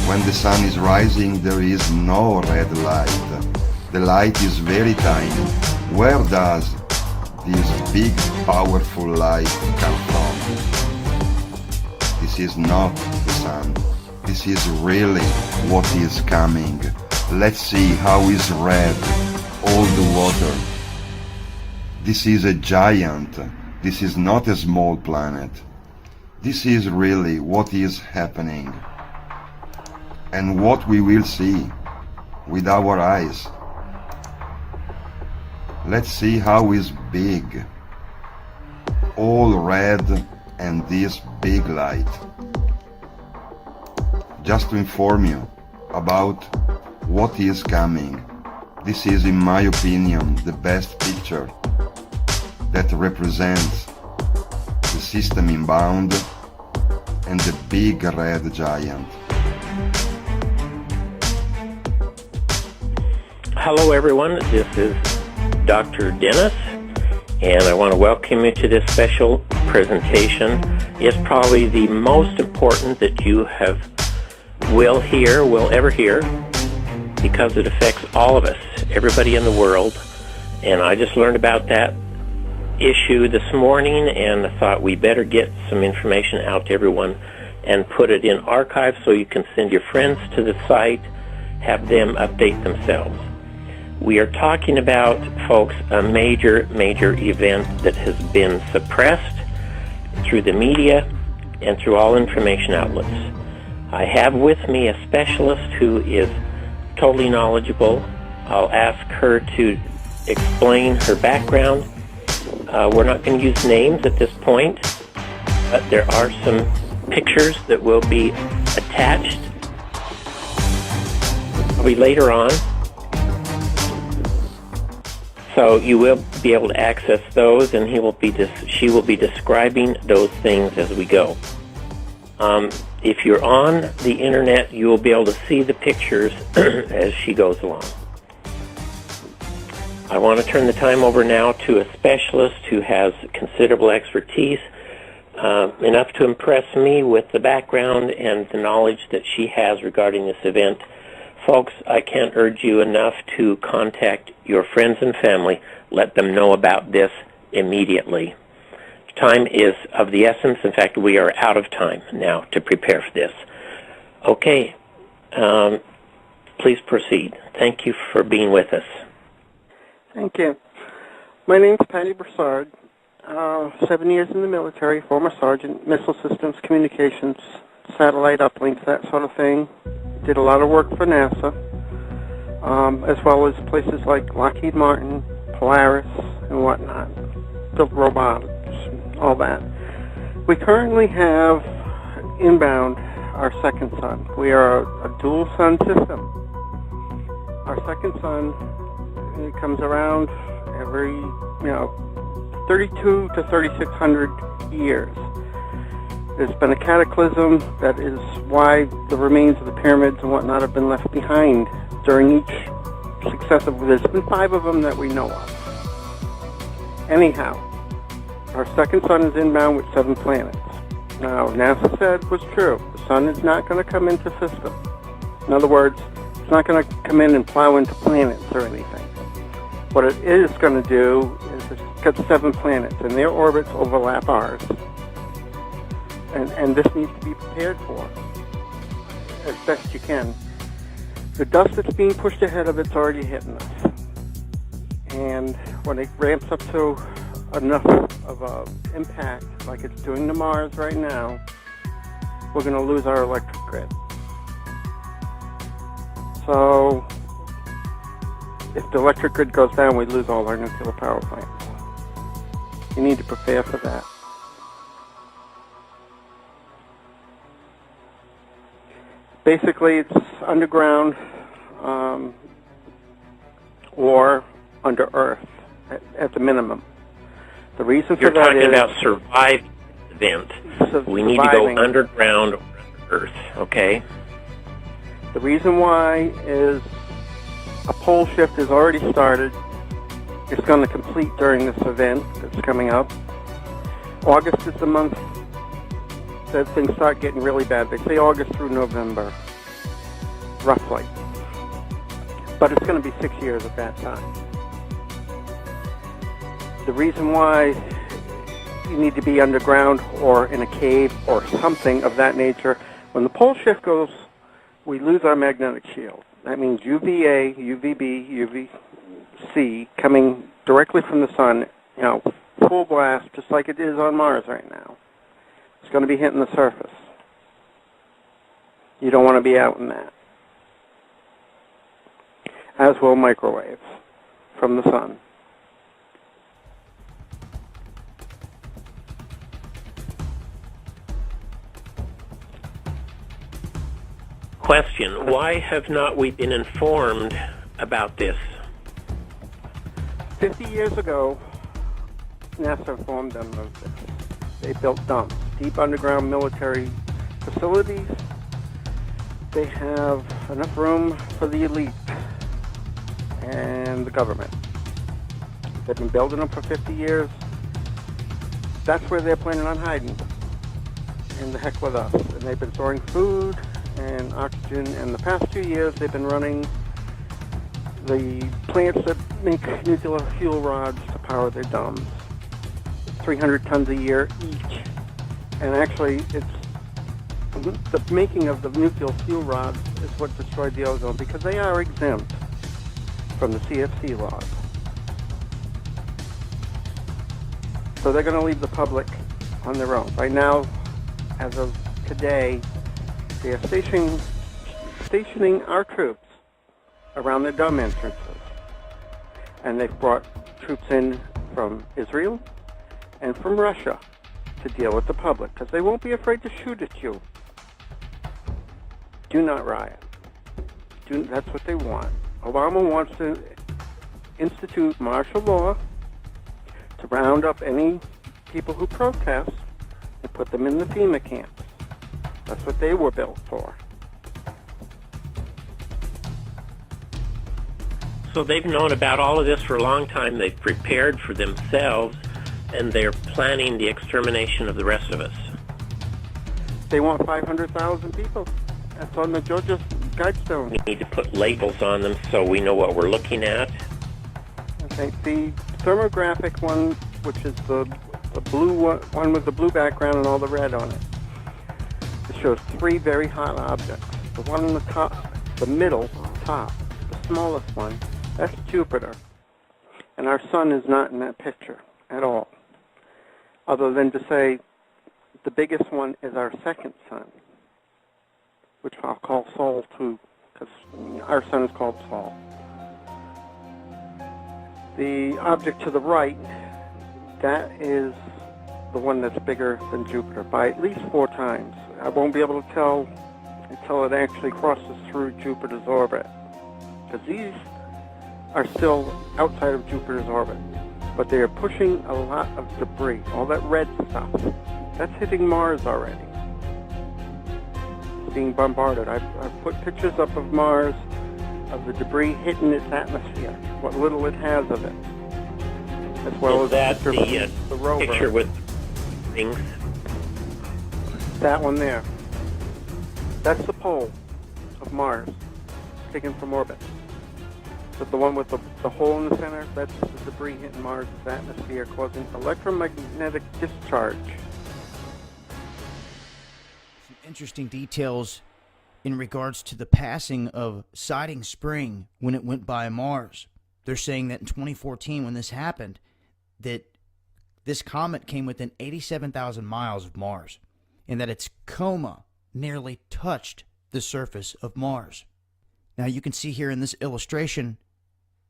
when the sun is rising, there is no red light. The light is very tiny. Where does this big, powerful light come from? This is not the sun. This is really what is coming. Let's see how is red all the water. This is a giant. This is not a small planet. This is really what is happening and what we will see with our eyes. Let's see how is big, all red, and this big light. Just to inform you about what is coming. This is, in my opinion, the best picture that represents the system inbound and the big red giant. Hello everyone, this is Dr. Dennis, and I want to welcome you to this special presentation. It's probably the most important that you will ever hear, because it affects all of us, everybody in the world. And I just learned about that issue this morning, and I thought we better get some information out to everyone and put it in archive so you can send your friends to the site, have them update themselves. We are talking about, folks, a major event that has been suppressed through the media and through all information outlets. I have with me a specialist who is totally knowledgeable. I'll ask her to explain her background. We're not going to use names at this point, but there are some pictures that will be attached probably later on. So you will be able to access those, and she will be describing those things as we go. If you're on the internet, you will be able to see the pictures as she goes along. I want to turn the time over now to a specialist who has considerable expertise, enough to impress me with the background and the knowledge that she has regarding this event. Folks, I can't urge you enough to contact your friends and family. Let them know about this immediately. Time is of the essence. In fact, we are out of time now to prepare for this. Okay, please proceed. Thank you for being with us. Thank you. My name's Patty Broussard. 7 years in the military, former sergeant, missile systems, communications, satellite uplinks, that sort of thing. Did a lot of work for NASA, as well as places like Lockheed Martin, Polaris, and whatnot. Built robots, all that. We currently have inbound our second sun. We are a dual sun system. Our second sun, it comes around every, 32 to 3,600 years. There's been a cataclysm. That is why the remains of the pyramids and whatnot have been left behind during each successive. There's been 5 of them that we know of. Anyhow, Our second sun is inbound with 7 planets. Now, NASA said was true. The sun is not going to come into system. In other words, it's not going to come in and plow into planets or anything. What it is going to do is it's got 7 planets, and their orbits overlap ours. And this needs to be prepared for as best you can. The dust that's being pushed ahead of it's already hitting us. And when it ramps up to enough of an impact, like it's doing to Mars right now, we're going to lose our electric grid. So, if the electric grid goes down, we lose all our nuclear power plants. You need to prepare for that. Basically, it's underground or under Earth at the minimum. The reason for You're that talking is about surviving event. We need to go underground or Earth, okay? The reason why is a pole shift has already started. It's going to complete during this event that's coming up. August is the month that things start getting really bad. They say August through November, roughly. But it's going to be 6 years at that time. The reason why you need to be underground or in a cave or something of that nature, when the pole shift goes, we lose our magnetic shield. That means UVA, UVB, UVC coming directly from the sun, full blast, just like it is on Mars right now. It's going to be hitting the surface. You don't want to be out in that. As will microwaves from the sun. Question, why have not we been informed about this? 50 years ago, NASA informed them of this. They built dumps, deep underground military facilities. They have enough room for the elite and the government. They've been building them for 50 years. That's where they're planning on hiding. And the heck with us. And they've been storing food and oxygen. And the past 2 years, they've been running the plants that make nuclear fuel rods to power their domes. 300 tons a year each. And actually, it's the making of the nuclear fuel rods is what destroyed the ozone, because they are exempt from the CFC laws. So they're going to leave the public on their own. Right now, as of today, they are stationing our troops around the dome entrances. And they've brought troops in from Israel and from Russia to deal with the public, because they won't be afraid to shoot at you. Do not riot. That's what they want. Obama wants to institute martial law to round up any people who protest and put them in the FEMA camps. That's what they were built for. So they've known about all of this for a long time. They've prepared for themselves, and they're planning the extermination of the rest of us. They want 500,000 people. That's on the Georgia Guidestone. We need to put labels on them so we know what we're looking at. Okay, the thermographic one, which is the blue one with the blue background and all the red on it, it shows 3 very hot objects. The one on the top, the middle top, the smallest one, that's Jupiter. And our sun is not in that picture at all, other than to say the biggest one is our second sun, which I'll call Sol too, because our sun is called Sol. The object to the right, that is the one that's bigger than Jupiter by at least 4 times. I won't be able to tell until it actually crosses through Jupiter's orbit, because these are still outside of Jupiter's orbit, but they are pushing a lot of debris, all that red stuff. That's hitting Mars already. It's being bombarded. I've put pictures up of Mars, of the debris hitting its atmosphere, what little it has of it. as well Is as that the picture the from the rover. picture with things? That one there. That's the pole of Mars, taken from orbit. But the one with the hole in the center, that's the debris hitting Mars' atmosphere, causing electromagnetic discharge. Some interesting details in regards to the passing of Siding Spring when it went by Mars. They're saying that in 2014, when this happened, that this comet came within 87,000 miles of Mars, and that its coma nearly touched the surface of Mars. Now you can see here in this illustration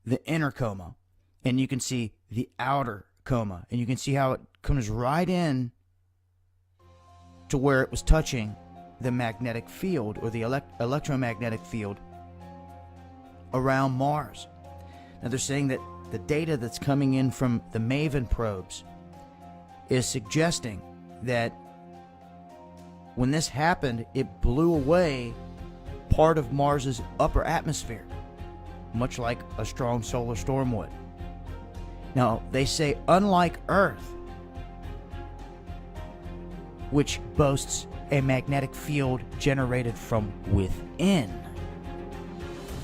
the inner coma, and you can see the outer coma, and you can see how it comes right in to where it was touching the magnetic field, or the electromagnetic field around Mars. Now they're saying that the data that's coming in from the MAVEN probes is suggesting that when this happened, it blew away part of Mars's upper atmosphere, much like a strong solar storm would. Now, they say unlike Earth, which boasts a magnetic field generated from within.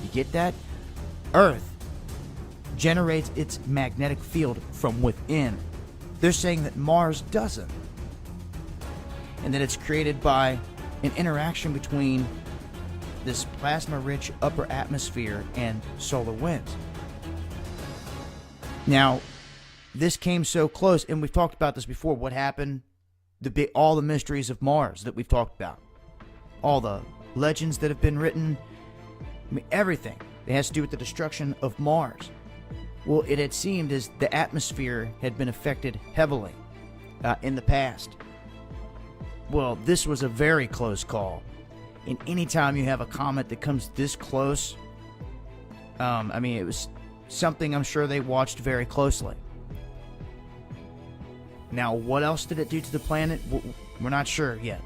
You get that? Earth generates its magnetic field from within. They're saying that Mars doesn't, and that it's created by an interaction between this plasma-rich upper atmosphere and solar winds. Now, this came so close, and we've talked about this before. What happened? All the mysteries of Mars that we've talked about, all the legends that have been written, I mean, everything that has to do with the destruction of Mars. Well, it had seemed as the atmosphere had been affected heavily in the past. Well, this was a very close call. And anytime you have a comet that comes this close, I mean, it was something I'm sure they watched very closely. Now, what else did it do to the planet? We're not sure yet.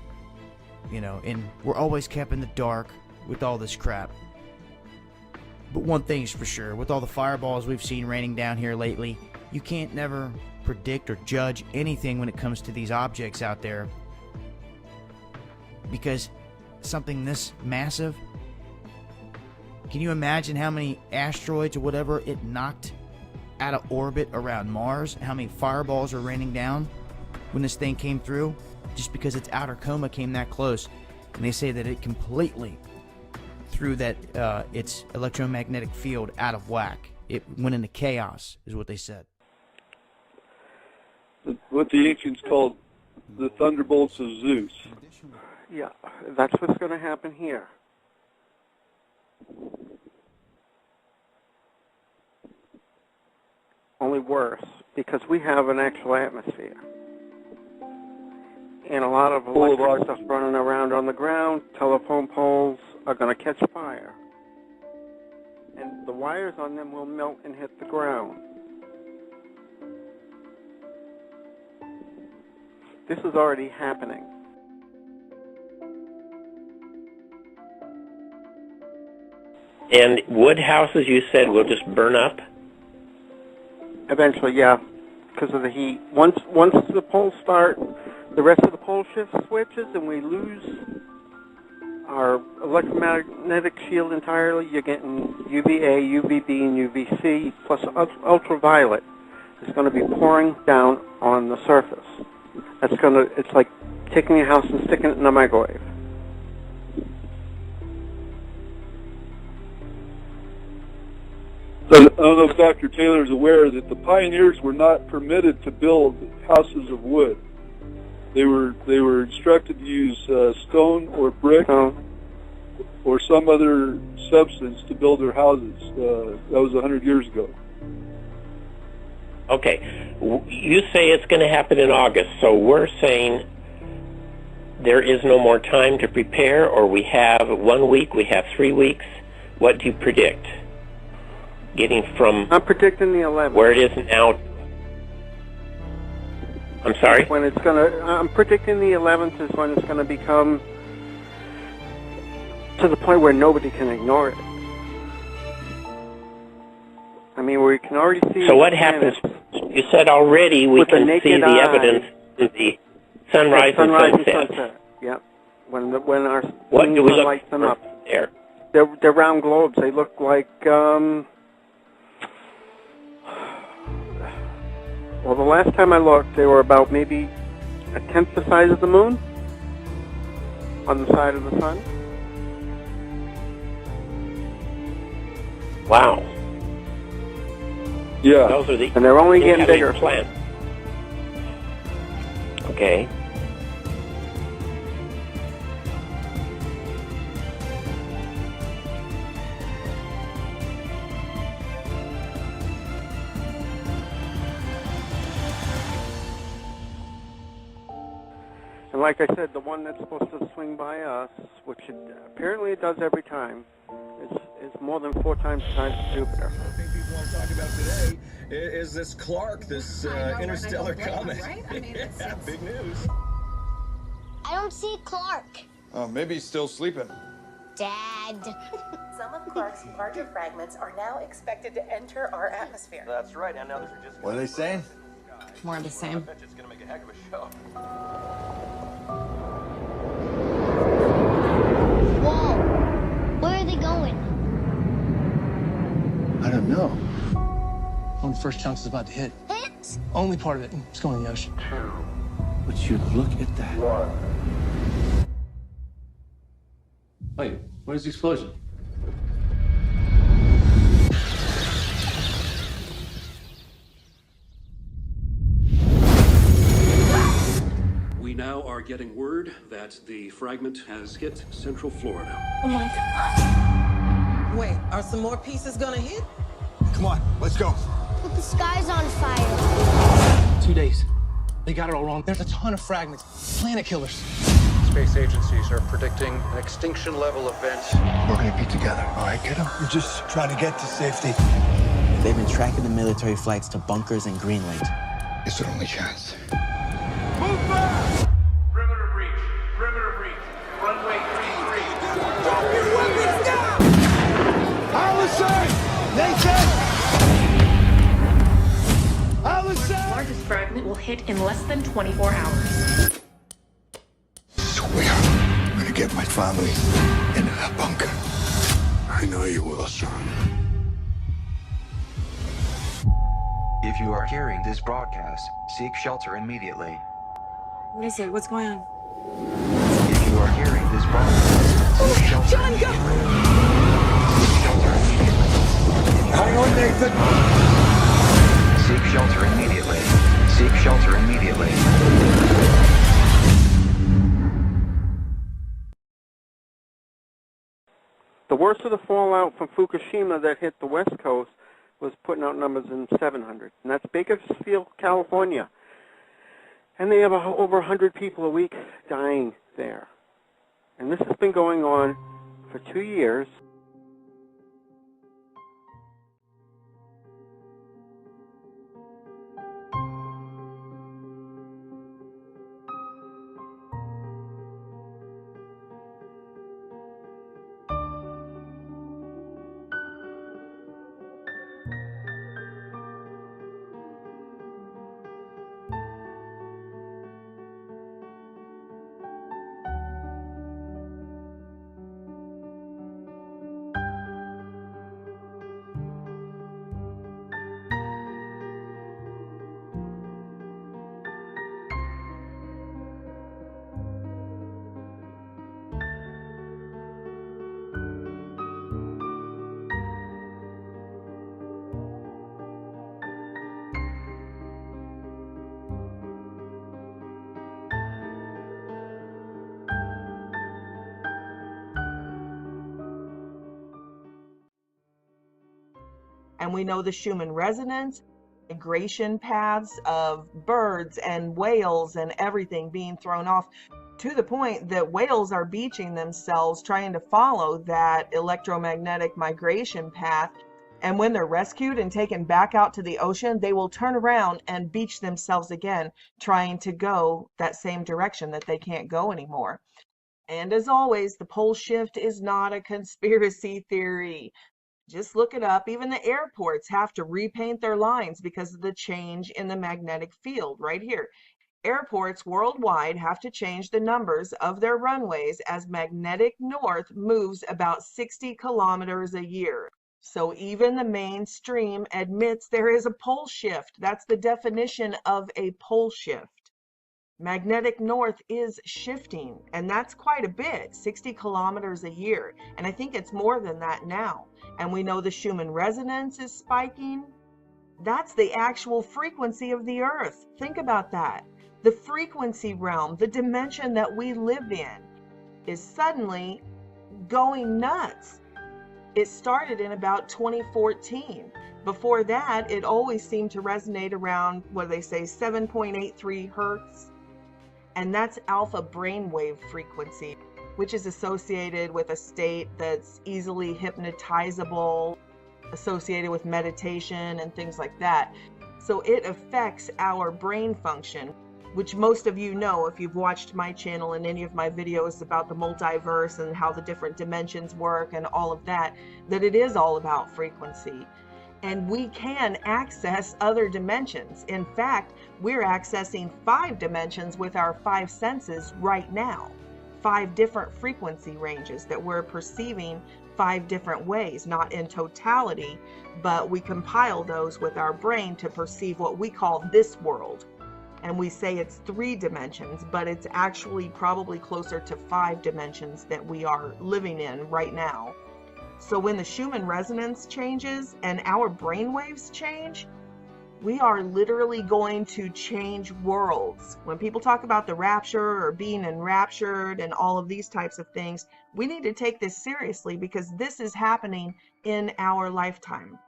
You know, and we're always kept in the dark with all this crap. But one thing's for sure, with all the fireballs we've seen raining down here lately, you can't never predict or judge anything when it comes to these objects out there. Because something this massive, can you imagine how many asteroids or whatever it knocked out of orbit around Mars? How many fireballs are raining down when this thing came through? Just because its outer coma came that close. And they say that it completely threw that its electromagnetic field out of whack. It went into chaos, is what they said. What the ancients called the thunderbolts of Zeus. Yeah, that's what's going to happen here. Only worse, because we have an actual atmosphere. And a lot of electric stuff running around on the ground, telephone poles are going to catch fire. And the wires on them will melt and hit the ground. This is already happening. And wood houses, you said, will just burn up? Eventually, yeah, because of the heat. Once the poles start, the rest of the pole shift switches, and we lose our electromagnetic shield entirely. You're getting UVA, UVB, and UVC, plus ultraviolet. It's going to be pouring down on the surface. It's like taking your house and sticking it in a microwave. I don't know if Dr. Taylor is aware that the pioneers were not permitted to build houses of wood. They were instructed to use stone or brick or some other substance to build their houses. That was 100 years ago. Okay, you say it's going to happen in August, so we're saying there is no more time to prepare, or we have 1 week, we have 3 weeks. What do you predict? Getting from I'm predicting the 11th. Where it is now. I'm sorry? I'm predicting the 11th is when it's going to become to the point where nobody can ignore it. I mean, we can already see. So what happens? You said already we with the can see naked the eye. evidence in the sunrise and sunset. Yep. When our What do we sun look lights them for up. there? They're round globes. They look like well, the last time I looked, they were about maybe a tenth the size of the moon on the side of the sun. Wow. Yeah. Those are the And they're only getting incoming bigger. Plants. Okay. And like I said, the one that's supposed to swing by us, which apparently it does every time, is more than 4 times the size of Jupiter. I think people want to talk about today is this Clark, this interstellar comet. Right? I mean, yeah, big news. I don't see Clark. Oh, maybe he's still sleeping. Dad. Some of Clark's larger fragments are now expected to enter our atmosphere. That's right, and others are just... What are they saying? More of the same. I bet you it's going to make a heck of a show. Whoa. Where are they going? I don't know. One of the first chunks is about to hit. Hit? Only part of it. It's going in the ocean. Would you look at that? Wait, where's the explosion? We now are getting word that the fragment has hit Central Florida. Oh my God. Wait, are some more pieces gonna hit? Come on, let's go. But the sky's on fire. 2 days. They got it all wrong. There's a ton of fragments. Planet killers. Space agencies are predicting an extinction level event. We're gonna be together, all right, kiddo? We're just trying to get to safety. They've been tracking the military flights to bunkers in Greenland. It's our only chance. Move back! Perimeter breach. Perimeter breach. Runway 33. Drop your weapons now! Allison! Nathan! The largest fragment will hit in less than 24 hours. Swear, I'm gonna get my family into that bunker. I know you will, son. If you are hearing this broadcast, seek shelter immediately. What is it? What's going on? If you are hearing this broadcast, seek shelter John, go! Seek shelter immediately. Hang on, Nathan! Seek shelter immediately. Seek shelter immediately. The worst of the fallout from Fukushima that hit the West Coast was putting out numbers in 700, and that's Bakersfield, California. And they have over 100 people a week dying there. And this has been going on for 2 years. And we know the Schumann resonance, migration paths of birds and whales and everything being thrown off to the point that whales are beaching themselves trying to follow that electromagnetic migration path. And when they're rescued and taken back out to the ocean, they will turn around and beach themselves again, trying to go that same direction that they can't go anymore. And as always, the pole shift is not a conspiracy theory. Just look it up. Even the airports have to repaint their lines because of the change in the magnetic field right here. Airports worldwide have to change the numbers of their runways as magnetic north moves about 60 kilometers a year. So even the mainstream admits there is a pole shift. That's the definition of a pole shift. Magnetic north is shifting, and that's quite a bit, 60 kilometers a year. And I think it's more than that now. And we know the Schumann resonance is spiking. That's the actual frequency of the Earth. Think about that. The frequency realm, the dimension that we live in, is suddenly going nuts. It started in about 2014. Before that, it always seemed to resonate around, what do they say, 7.83 hertz. And that's alpha brainwave frequency, which is associated with a state that's easily hypnotizable, associated with meditation and things like that. So it affects our brain function, which most of you know if you've watched my channel and any of my videos about the multiverse and how the different dimensions work and all of that, that it is all about frequency. And we can access other dimensions. In fact, we're accessing 5 dimensions with our 5 senses right now. 5 different frequency ranges that we're perceiving 5 different ways, not in totality, but we compile those with our brain to perceive what we call this world. And we say it's 3 dimensions, but it's actually probably closer to 5 dimensions that we are living in right now. So when the Schumann resonance changes and our brain waves change, we are literally going to change worlds. When people talk about the rapture or being enraptured and all of these types of things, we need to take this seriously because this is happening in our lifetime.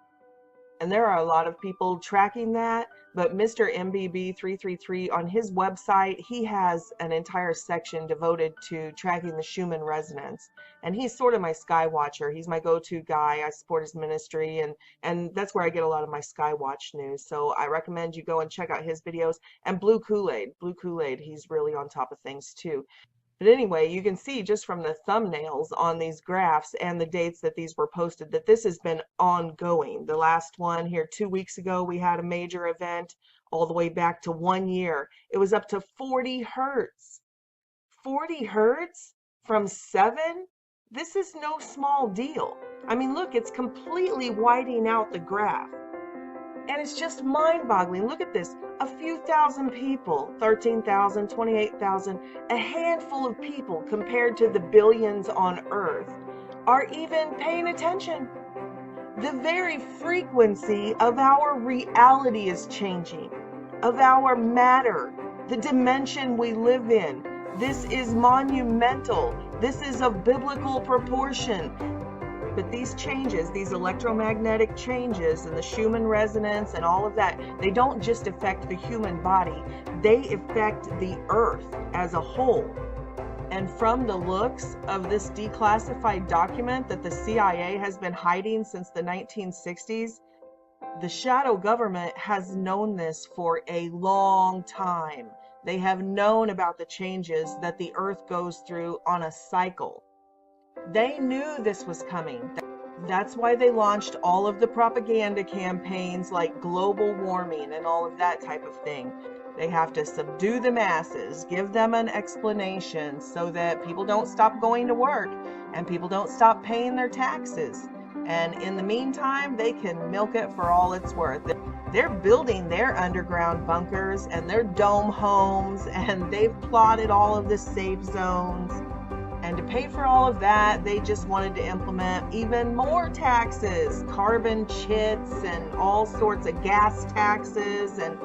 And there are a lot of people tracking that, but Mr. MBB333 on his website, he has an entire section devoted to tracking the Schumann resonance. And he's sort of my sky watcher. He's my go-to guy. I support his ministry, and that's where I get a lot of my Skywatch news. So I recommend you go and check out his videos. And Blue Kool-Aid, he's really on top of things too. But anyway, you can see just from the thumbnails on these graphs and the dates that these were posted that this has been ongoing. The last one here 2 weeks ago, we had a major event all the way back to 1 year. It was up to 40 hertz. 40 hertz from 7? This is no small deal. I mean, look, it's completely whiting out the graph. And it's just mind-boggling. Look at this. A few thousand people, 13,000, 28,000, a handful of people compared to the billions on Earth are even paying attention. The very frequency of our reality is changing, of our matter, the dimension we live in. This is monumental. This is of biblical proportion. But these changes, these electromagnetic changes and the Schumann resonance and all of that, they don't just affect the human body, they affect the Earth as a whole. And from the looks of this declassified document that the CIA has been hiding since the 1960s, the shadow government has known this for a long time. They have known about the changes that the Earth goes through on a cycle. They knew this was coming. That's why they launched all of the propaganda campaigns like global warming and all of that type of thing. They have to subdue the masses, give them an explanation so that people don't stop going to work and people don't stop paying their taxes. And in the meantime, they can milk it for all it's worth. They're building their underground bunkers and their dome homes, and they've plotted all of the safe zones. And to pay for all of that, they just wanted to implement even more taxes, carbon chits and all sorts of gas taxes and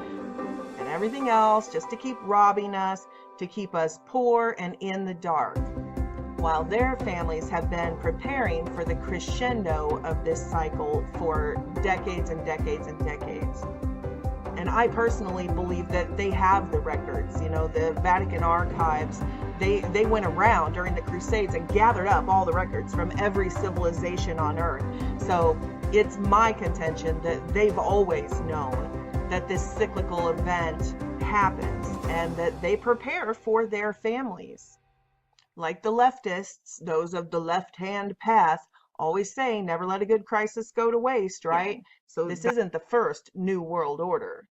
everything else, just to keep robbing us, to keep us poor and in the dark, while their families have been preparing for the crescendo of this cycle for decades and decades and decades. And I personally believe that they have the records. You know, the Vatican archives, they went around during the Crusades and gathered up all the records from every civilization on Earth. So it's my contention that they've always known that this cyclical event happens and that they prepare for their families. Like the leftists, those of the left-hand path, always say never let a good crisis go to waste, right? Yeah. So this isn't the first New World Order.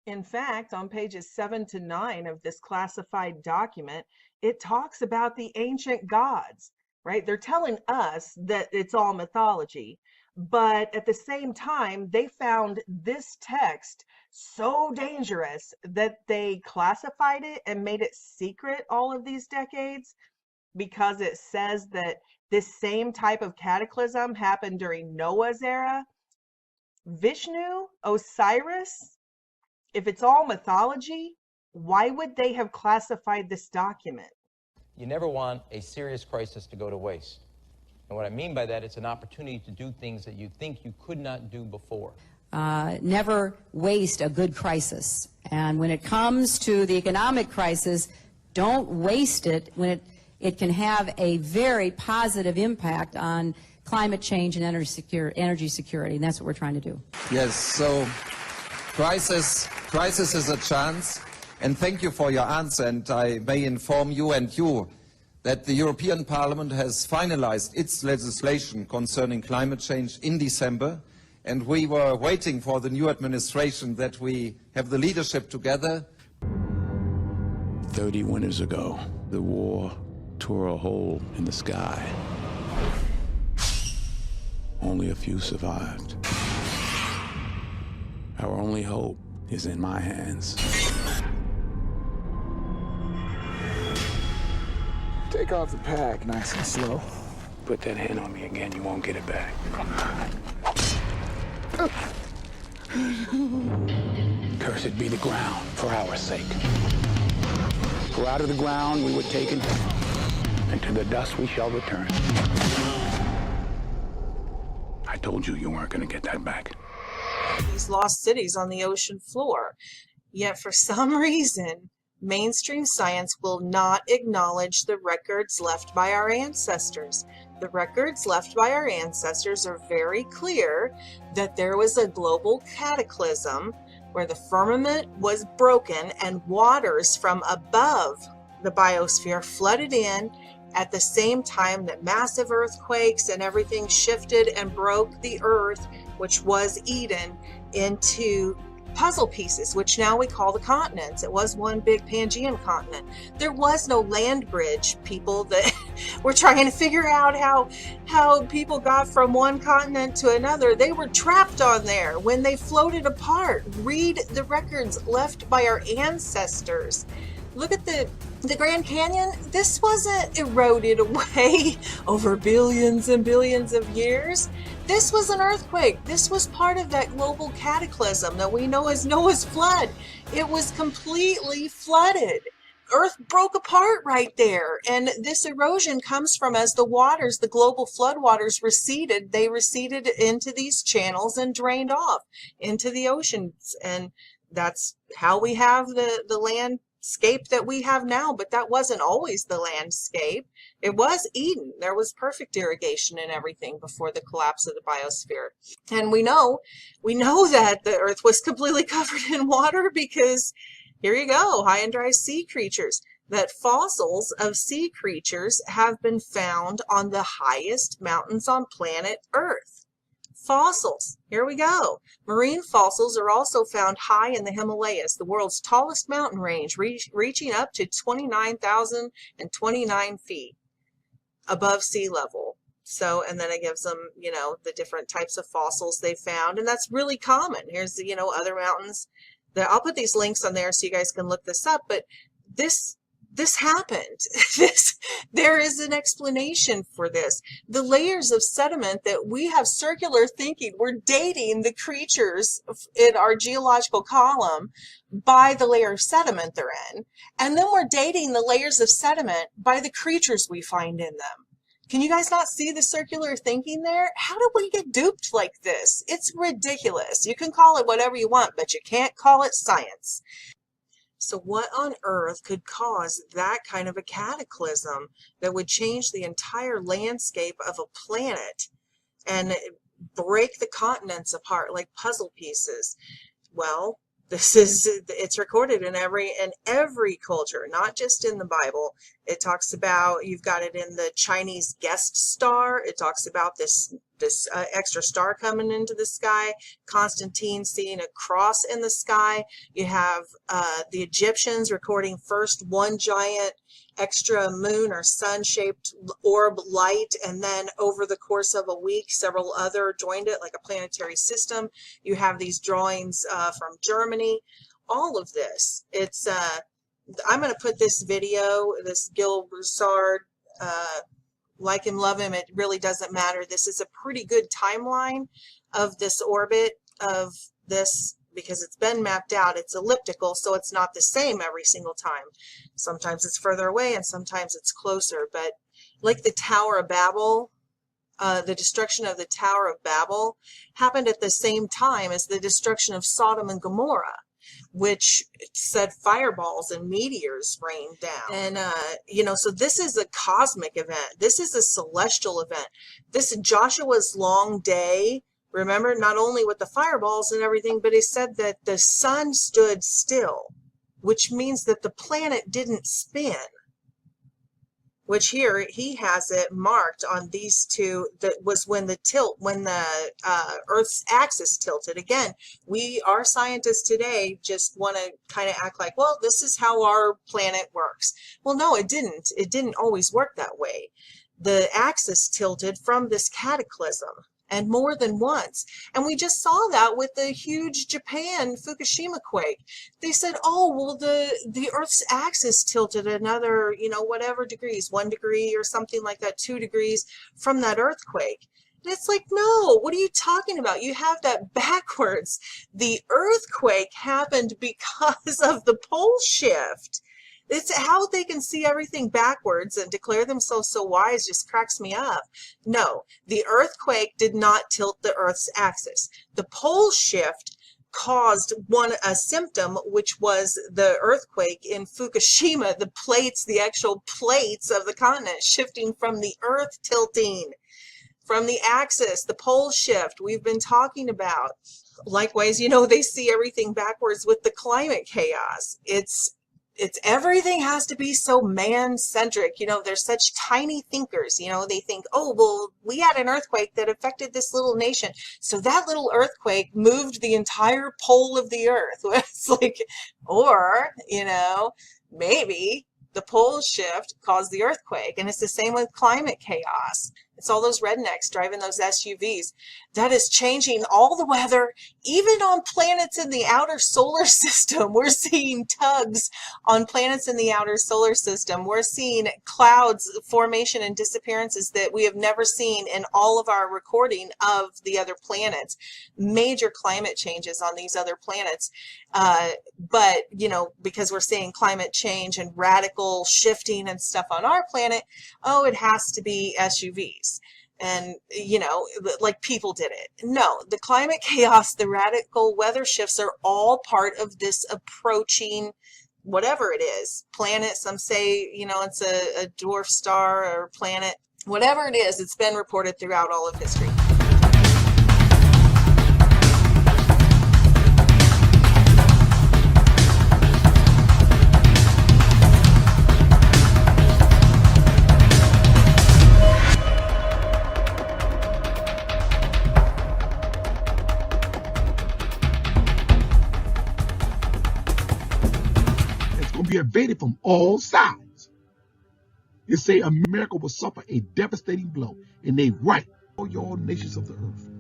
In fact, on pages 7 to 9 of this classified document, it talks about the ancient gods, right? They're telling us that it's all mythology, but at the same time, they found this text so dangerous that they classified it and made it secret all of these decades, because it says that this same type of cataclysm happened during Noah's era. Vishnu, Osiris, if it's all mythology, why would they have classified this document? You never want a serious crisis to go to waste. And what I mean by that, it's an opportunity to do things that you think you could not do before. Never waste a good crisis. And when it comes to the economic crisis, don't waste it when it can have a very positive impact on climate change and energy security, and that's what we're trying to do. Yes, so crisis is a chance, and thank you for your answer, and I may inform you and you that the European Parliament has finalized its legislation concerning climate change in December, and we were waiting for the new administration that we have the leadership together. 30 winters ago, the war tore a hole in the sky. Only a few survived. Our only hope is in my hands. Take off the pack, nice and slow. Put that hand on me again, you won't get it back. Cursed be the ground for our sake. For out of the ground we were taken, and to the dust we shall return. I told you you weren't going to get that back. These lost cities on the ocean floor. Yet for some reason, mainstream science will not acknowledge the records left by our ancestors. The records left by our ancestors are very clear that there was a global cataclysm where the firmament was broken and waters from above the biosphere flooded in at the same time that massive earthquakes and everything shifted and broke the earth, which was Eden, into puzzle pieces, which now we call the continents. It was one big Pangean continent. There was no land bridge, people, that were trying to figure out how people got from one continent to another. They were trapped on there when they floated apart. Read the records left by our ancestors. Look at the Grand Canyon. This wasn't eroded away over billions and billions of years. This was an earthquake. This was part of that global cataclysm that we know as Noah's flood. It was completely flooded. Earth broke apart right there. And this erosion comes from as the waters, the global flood waters receded, they receded into these channels and drained off into the oceans. And that's how we have the landscape that we have now. But that wasn't always the landscape. It was Eden. There was perfect irrigation and everything before the collapse of the biosphere. And we know that the earth was completely covered in water because, here you go, high and dry sea creatures. That fossils of sea creatures have been found on the highest mountains on planet Earth. Fossils, here we go. Marine fossils are also found high in the Himalayas, the world's tallest mountain range, reaching up to 29,029 feet above sea level. So, and then it gives them, the different types of fossils they found, and that's really common. Here's the, other mountains. I'll put these links on there so you guys can look this up, but this happened. There is an explanation for this. The layers of sediment that we have circular thinking, we're dating the creatures in our geological column by the layer of sediment they're in. And then we're dating the layers of sediment by the creatures we find in them. Can you guys not see the circular thinking there? How did we get duped like this? It's ridiculous. You can call it whatever you want, but you can't call it science. So what on earth could cause that kind of a cataclysm that would change the entire landscape of a planet and break the continents apart like puzzle pieces? Well, it's recorded in every culture, not just in the Bible. It talks about, you've got it in the Chinese guest star star. It talks about this extra star coming into the sky. Constantine seeing a cross in the sky. You have the Egyptians recording first one giant extra moon or sun-shaped orb light, and then over the course of a week, several other joined it, like a planetary system. You have these drawings from Germany. All of this. It's I'm going to put this video, this Gil Broussard, like him, love him, it really doesn't matter. This is a pretty good timeline of this orbit of this, because it's been mapped out. It's elliptical, so it's not the same every single time. Sometimes it's further away and sometimes it's closer. But like the Tower of Babel, the destruction of the Tower of Babel happened at the same time as the destruction of Sodom and Gomorrah, which said fireballs and meteors rained down. And, you know, so this is a cosmic event. This is a celestial event. This Joshua's long day, remember, not only with the fireballs and everything, but he said that the sun stood still, which means that the planet didn't spin. Which here he has it marked on these two. That was when the Earth's axis tilted. Again, our scientists today just want to kind of act like, well, this is how our planet works. Well, no, it didn't. It didn't always work that way. The axis tilted from this cataclysm, and more than once. And we just saw that with the huge Japan Fukushima quake. They said, oh, well, the Earth's axis tilted another, you know, whatever degrees, 1 degree or something like that, 2 degrees from that earthquake. And it's like, no, what are you talking about? You have that backwards. The earthquake happened because of the pole shift. It's how they can see everything backwards and declare themselves so wise just cracks me up. No, the earthquake did not tilt the Earth's axis. The pole shift caused a symptom, which was the earthquake in Fukushima, the plates, the actual plates of the continent shifting from the Earth tilting, from the axis, the pole shift we've been talking about. Likewise, you know, they see everything backwards with the climate chaos. It's everything has to be so man-centric. You know, they're such tiny thinkers. You know, they think, oh, well, we had an earthquake that affected this little nation, so that little earthquake moved the entire pole of the Earth. It's like, or, you know, maybe the pole shift caused the earthquake. And it's the same with climate chaos. It's all those rednecks driving those SUVs. That is changing all the weather, even on planets in the outer solar system. We're seeing tugs on planets in the outer solar system. We're seeing clouds formation and disappearances that we have never seen in all of our recording of the other planets. Major climate changes on these other planets. But, you know, because we're seeing climate change and radical shifting and stuff on our planet, oh, it has to be SUVs. And, you know, like people did it. No, the climate chaos, the radical weather shifts are all part of this approaching, whatever it is, planet. Some say, you know, it's a dwarf star or planet. Whatever it is, it's been reported throughout all of history. Be invaded from all sides. It say America will suffer a devastating blow, and they right all your nations of the earth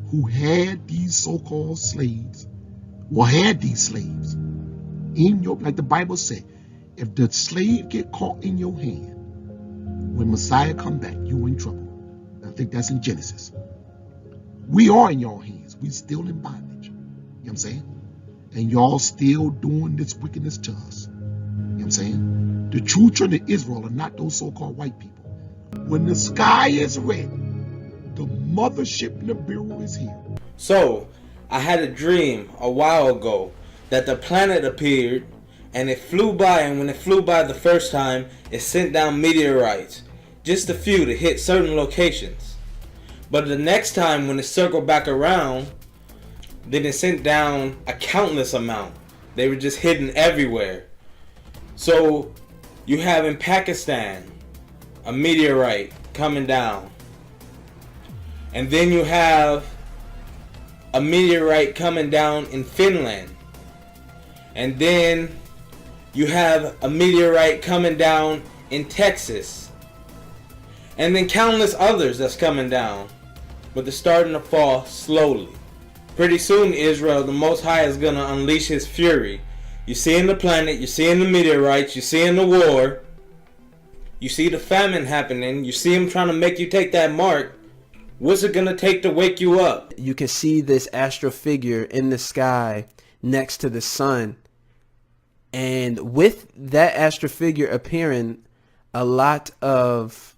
who had these so-called slaves, or had these slaves in your, like the Bible said, if the slave get caught in your hand, when Messiah come back, you in trouble. I think that's in Genesis. We are in your hands. We still in bondage. You know what I'm saying? And y'all still doing this wickedness to us. You know what I'm saying? The true children of Israel are not those so-called white people. When the sky is red, the mothership Nibiru is here. So, I had a dream a while ago that the planet appeared and it flew by, and when it flew by the first time, it sent down meteorites. Just a few to hit certain locations. But the next time when it circled back around, then it sent down a countless amount. They were just hidden everywhere. So you have in Pakistan a meteorite coming down. And then you have a meteorite coming down in Finland. And then you have a meteorite coming down in Texas. And then countless others that's coming down. But they're starting to fall slowly. Pretty soon, Israel, the Most High is going to unleash his fury. You're seeing the planet, you're seeing the meteorites, you're seeing the war. You see the famine happening, you see him trying to make you take that mark. What's it going to take to wake you up? You can see this astral figure in the sky next to the sun. And with that astral figure appearing, a lot of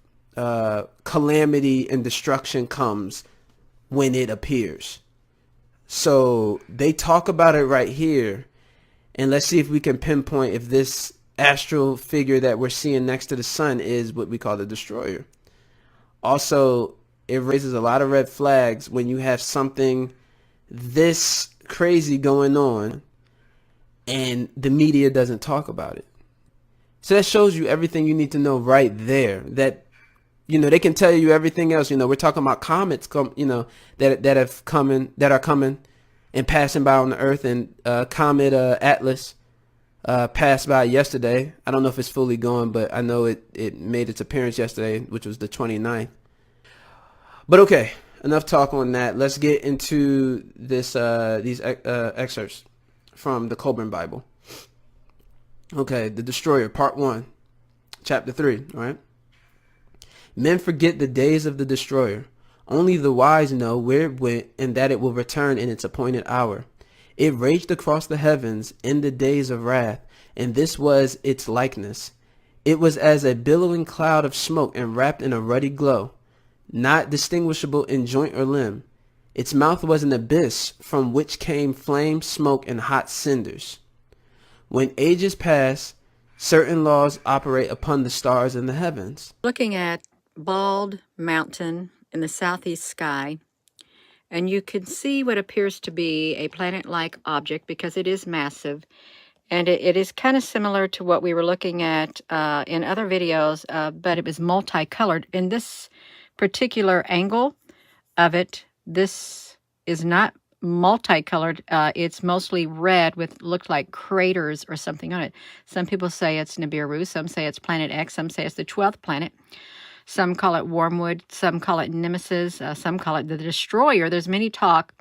calamity and destruction comes when it appears. So they talk about it right here. And let's see if we can pinpoint if this astral figure that we're seeing next to the sun is what we call the destroyer. Also, it raises a lot of red flags when you have something this crazy going on and the media doesn't talk about it. So that shows you everything you need to know right there. That, you know, they can tell you everything else. You know, we're talking about comets, that are coming and passing by on the Earth. And comet Atlas passed by yesterday. I don't know if it's fully gone, but I know it made its appearance yesterday, which was the 29th. But okay, enough talk on that. Let's get into these excerpts from the Colburn Bible. Okay, the Destroyer, Part 1, Chapter 3, all right? Men forget the days of the Destroyer. Only the wise know where it went and that it will return in its appointed hour. It raged across the heavens in the days of wrath, and this was its likeness. It was as a billowing cloud of smoke and wrapped in a ruddy glow, not distinguishable in joint or limb. Its mouth was an abyss from which came flame, smoke, and hot cinders. When ages pass, certain laws operate upon the stars in the heavens. Looking at Bald Mountain in the southeast sky, and you can see what appears to be a planet-like object because it is massive, and it is kind of similar to what we were looking at in other videos, but it was multicolored. In this particular angle of it, this is not multicolored. It's mostly red with looked like craters or something on it. Some people say it's Nibiru, some say it's Planet X, some say it's the 12th planet. Some call it Wormwood, some call it Nemesis, some call it the Destroyer. There's many talk,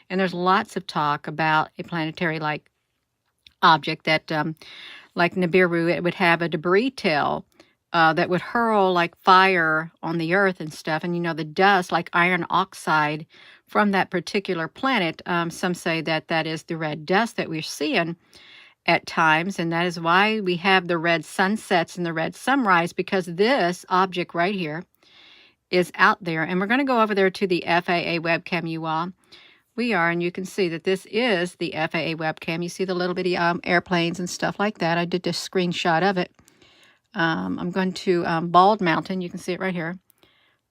and there's lots of talk about a planetary-like object that, like Nibiru, it would have a debris tail that would hurl like fire on the earth and stuff. And, you know, the dust, like iron oxide from that particular planet, some say that that is the red dust that we're seeing at times, and that is why we have the red sunsets and the red sunrise, because this object right here is out there. And we're going to go over there to the FAA webcam, you all. We are, and you can see that this is the FAA webcam. You see the little bitty airplanes and stuff like that. I did this screenshot of it. I'm going to Bald Mountain. You can see it right here.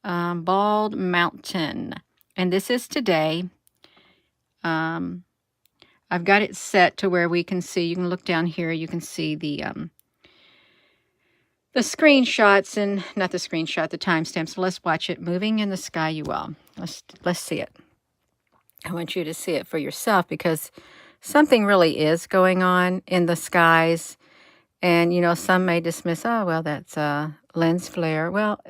Bald Mountain. And this is today. I've got it set to where we can see, you can look down here, you can see the screenshots, and not the screenshot, the timestamps. So let's watch it moving in the sky, you all. Let's see it. I want you to see it for yourself, because something really is going on in the skies. And, you know, some may dismiss, oh, well, that's a lens flare. Well,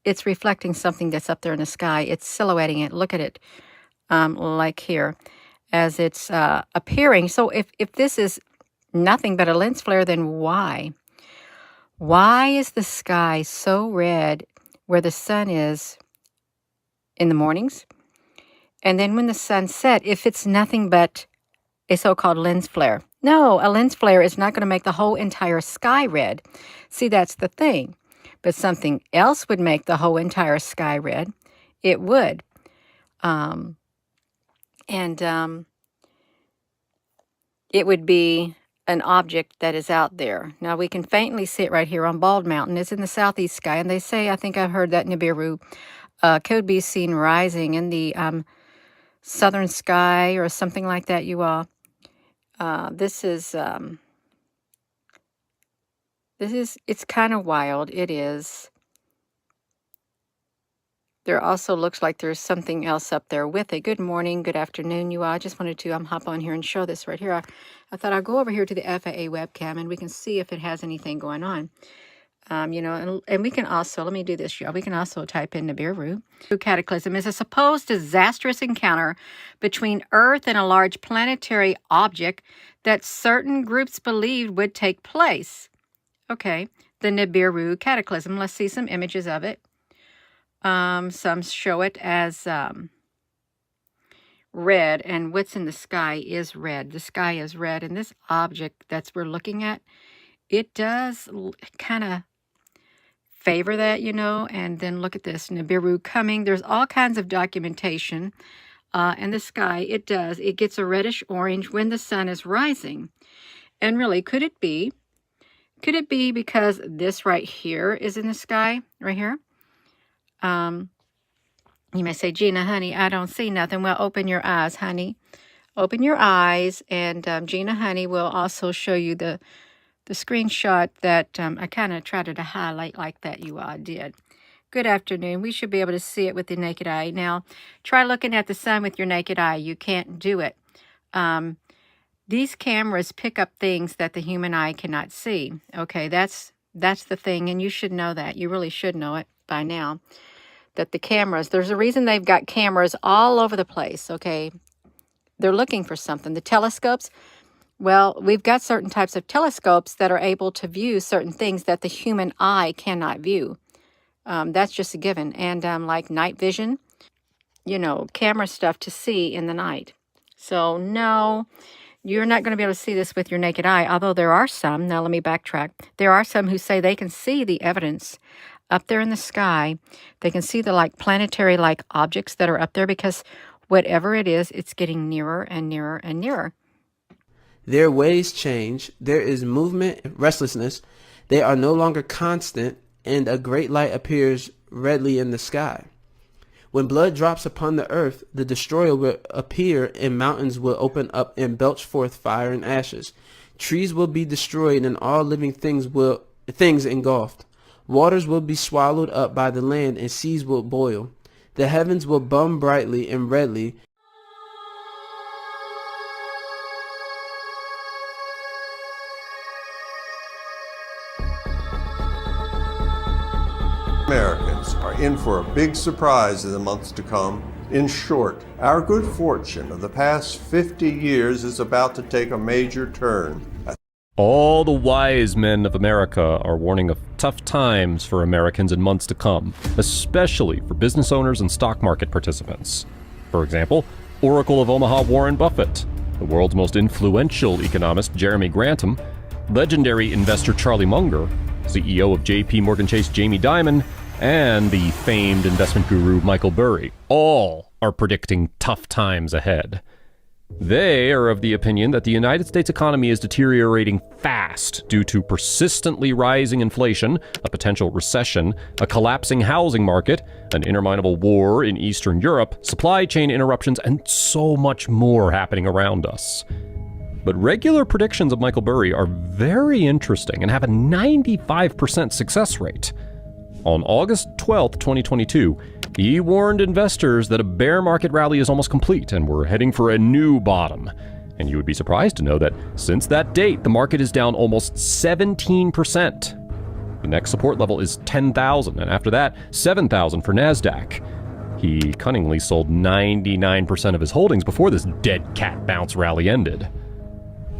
it's reflecting something that's up there in the sky. It's silhouetting it. Look at it, like here, as it's appearing. So if this is nothing but a lens flare, then why? Why is the sky so red where the sun is in the mornings? And then when the sun set, if it's nothing but a so-called lens flare. No, a lens flare is not going to make the whole entire sky red. See, that's the thing. But something else would make the whole entire sky red. It would. It would be an object that is out there. Now, we can faintly see it right here on Bald Mountain. It's in the southeast sky, and they say, I think I've heard that Nibiru could be seen rising in the southern sky or something like that, you all. This is, it's kind of wild. It is. There also looks like there's something else up there with it. Good morning, good afternoon, you all. I just wanted to hop on here and show this right here. I thought I'd go over here to the FAA webcam and we can see if it has anything going on. You know, and we can also, let me do this, y'all. We can also type in Nibiru. Cataclysm is a supposed disastrous encounter between Earth and a large planetary object that certain groups believed would take place. Okay, the Nibiru cataclysm. Let's see some images of it. Some show it as red, and what's in the sky is red. The sky is red, and this object that we're looking at, it does kind of favor that, you know. And then look at this, Nibiru coming. There's all kinds of documentation. And the sky, it gets a reddish orange when the sun is rising. And really, could it be because this right here is in the sky, right here? You may say, Gina, honey, I don't see nothing. Well, open your eyes, honey. Open your eyes, and Gina, honey, will also show you the screenshot that I kind of tried to highlight like that you all did. Good afternoon. We should be able to see it with the naked eye. Now, try looking at the sun with your naked eye. You can't do it. These cameras pick up things that the human eye cannot see. Okay, that's the thing, and you should know that. You really should know it by now. That the cameras, there's a reason they've got cameras all over the place, okay? They're looking for something. The telescopes, well, we've got certain types of telescopes that are able to view certain things that the human eye cannot view. That's just a given. And like night vision, you know, camera stuff to see in the night. So no, you're not going to be able to see this with your naked eye, although there are some. Now let me backtrack. There are some who say they can see the evidence up there in the sky. They can see the like planetary like objects that are up there, because whatever it is, it's getting nearer and nearer and nearer. Their ways change. There is movement and restlessness. They are no longer constant, and a great light appears redly in the sky. When blood drops upon the earth, the destroyer will appear, and mountains will open up and belch forth fire and ashes. Trees will be destroyed, and all living things engulfed. Waters will be swallowed up by the land, and seas will boil. The heavens will burn brightly and redly. Americans are in for a big surprise in the months to come. In short, our good fortune of the past 50 years is about to take a major turn. All the wise men of America are warning of tough times for Americans in months to come, especially for business owners and stock market participants. For example, Oracle of Omaha Warren Buffett, the world's most influential economist Jeremy Grantham, legendary investor Charlie Munger, CEO of JP Morgan Chase Jamie Dimon, and the famed investment guru Michael Burry, all are predicting tough times ahead. They are of the opinion that the United States economy is deteriorating fast due to persistently rising inflation, a potential recession, a collapsing housing market, an interminable war in Eastern Europe, supply chain interruptions, and so much more happening around us. But regular predictions of Michael Burry are very interesting and have a 95% success rate. On August 12, 2022, he warned investors that a bear market rally is almost complete and we're heading for a new bottom. And you would be surprised to know that since that date, the market is down almost 17%. The next support level is 10,000, and after that, 7,000 for NASDAQ. He cunningly sold 99% of his holdings before this dead cat bounce rally ended.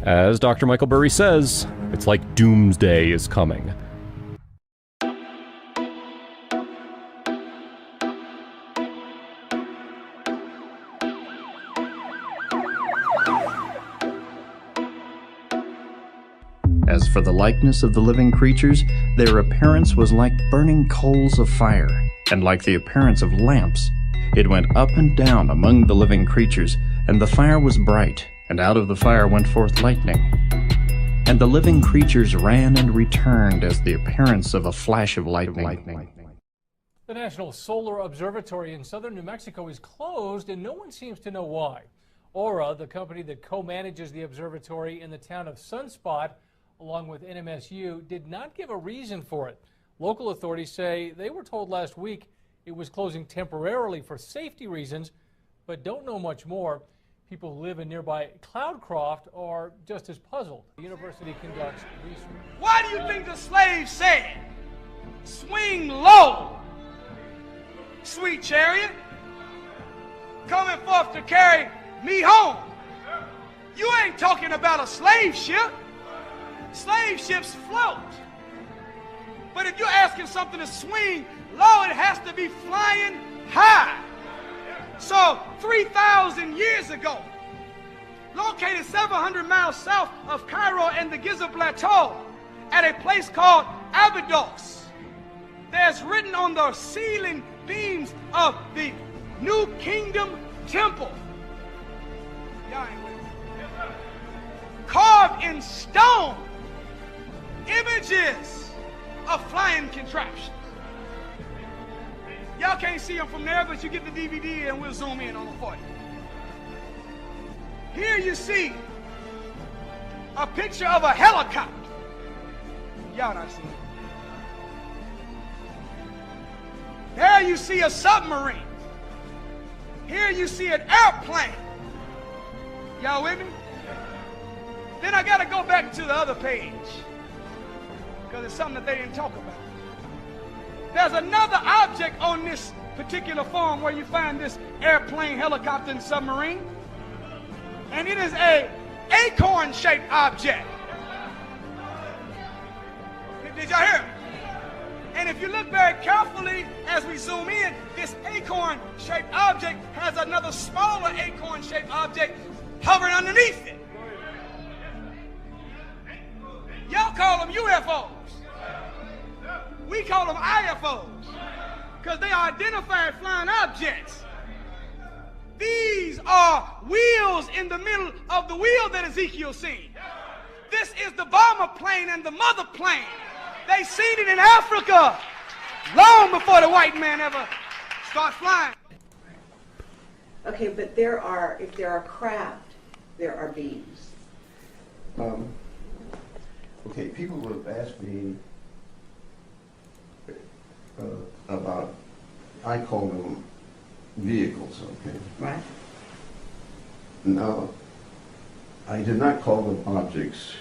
As Dr. Michael Burry says, it's like doomsday is coming. As for the likeness of the living creatures, their appearance was like burning coals of fire, and like the appearance of lamps. It went up and down among the living creatures, and the fire was bright, and out of the fire went forth lightning. And the living creatures ran and returned as the appearance of a flash of lightning. The National Solar Observatory in southern New Mexico is closed, and no one seems to know why. Aura, the company that co-manages the observatory in the town of Sunspot, along with NMSU, did not give a reason for it. Local authorities say they were told last week it was closing temporarily for safety reasons, but don't know much more. People who live in nearby Cloudcroft are just as puzzled. The university conducts research. Why do you think the slave said, swing low, sweet chariot, coming forth to carry me home? You ain't talking about a slave ship. Slave ships float. But if you're asking something to swing low, it has to be flying high. So 3,000 years ago, located 700 miles south of Cairo and the Giza Plateau, at a place called Abydos, there's written on the ceiling beams of the New Kingdom Temple, y'all ain't with me, carved in stone, images of flying contraptions. Y'all can't see them from there, but you get the DVD and we'll zoom in on them for you. Here you see a picture of a helicopter. Y'all not seeing it. There you see a submarine. Here you see an airplane. Y'all with me? Then I got to go back to the other page because it's something that they didn't talk about. There's another object on this particular form where you find this airplane, helicopter, and submarine. And it is a acorn-shaped object. Did y'all hear me? And if you look very carefully as we zoom in, this acorn-shaped object has another smaller acorn-shaped object hovering underneath it. Y'all call them UFOs. We call them IFOs because they are identified flying objects. These are wheels in the middle of the wheel that Ezekiel seen. This is the bomber plane and the mother plane. They seen it in Africa long before the white man ever started flying. Okay, but if there are craft, there are beings. Okay, people have asked me about, I call them vehicles, okay? Right. Now, I did not call them objects.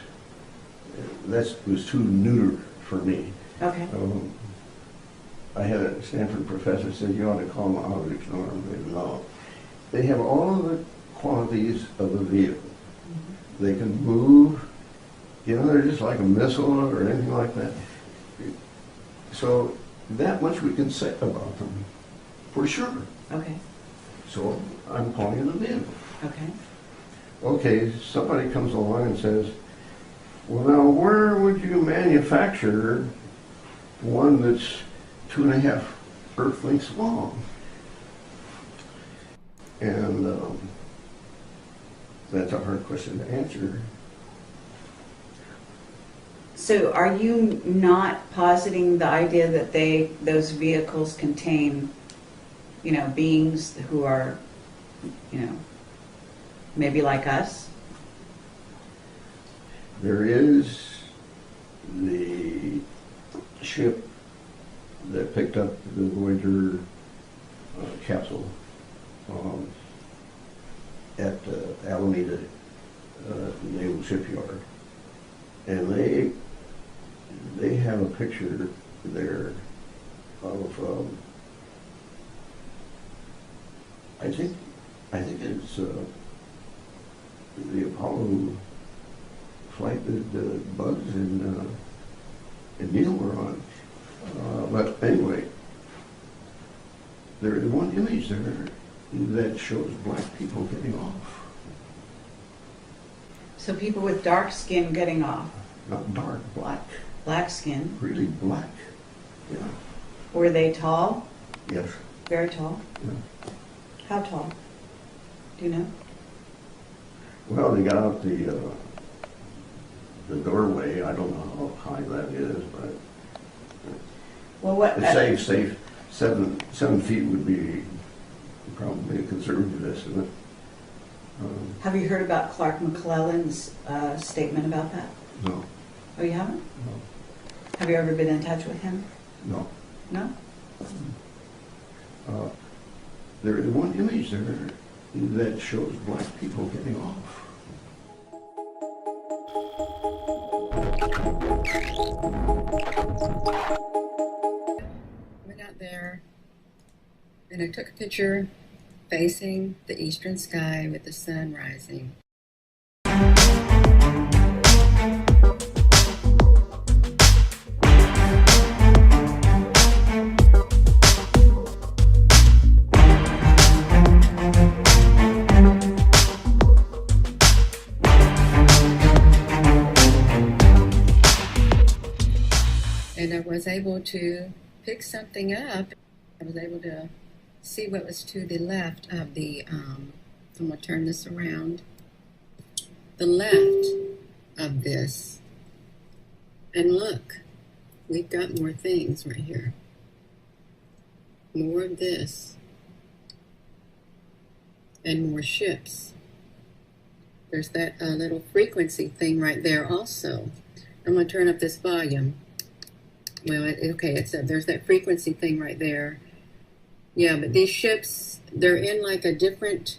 That was too neuter for me. Okay. I had a Stanford professor said you ought to call them objects. No. They have all of the qualities of a vehicle. Mm-hmm. They can move. You know, they're just like a missile or anything like that. So that much we can say about them, for sure. Okay. So I'm calling it a vehicle. Okay. Okay, somebody comes along and says, well, now where would you manufacture one that's 2.5 Earth lengths long? And that's a hard question to answer. So are you not positing the idea that those vehicles contain, beings who are, maybe like us? There is the ship that picked up the Voyager capsule at Alameda Naval Shipyard, and they have a picture there of I think it's the Apollo flight that Buzz and Neil were on. But anyway, there is one image there that shows black people getting off. So people with dark skin getting off. Not dark, black. Black skin. Really black. Yeah. Were they tall? Yes. Very tall? Yeah. How tall? Do you know? Well, they got out the doorway. I don't know how high that is, but well, what? To say 7 feet would be probably a conservative estimate. Have you heard about Clark McClellan's statement about that? No. Oh, you haven't? No. Have you ever been in touch with him? No. No? there is one image there that shows black people getting off. Went out there and I took a picture facing the eastern sky with the sun rising. And I was able to pick something up. I was able to see what was to the left of the, I'm going to turn this around, the left of this. And look, we've got more things right here. More of this. And more ships. There's that little frequency thing right there also. I'm going to turn up this volume. Well, okay, there's that frequency thing right there. Yeah, but these ships, they're in like a different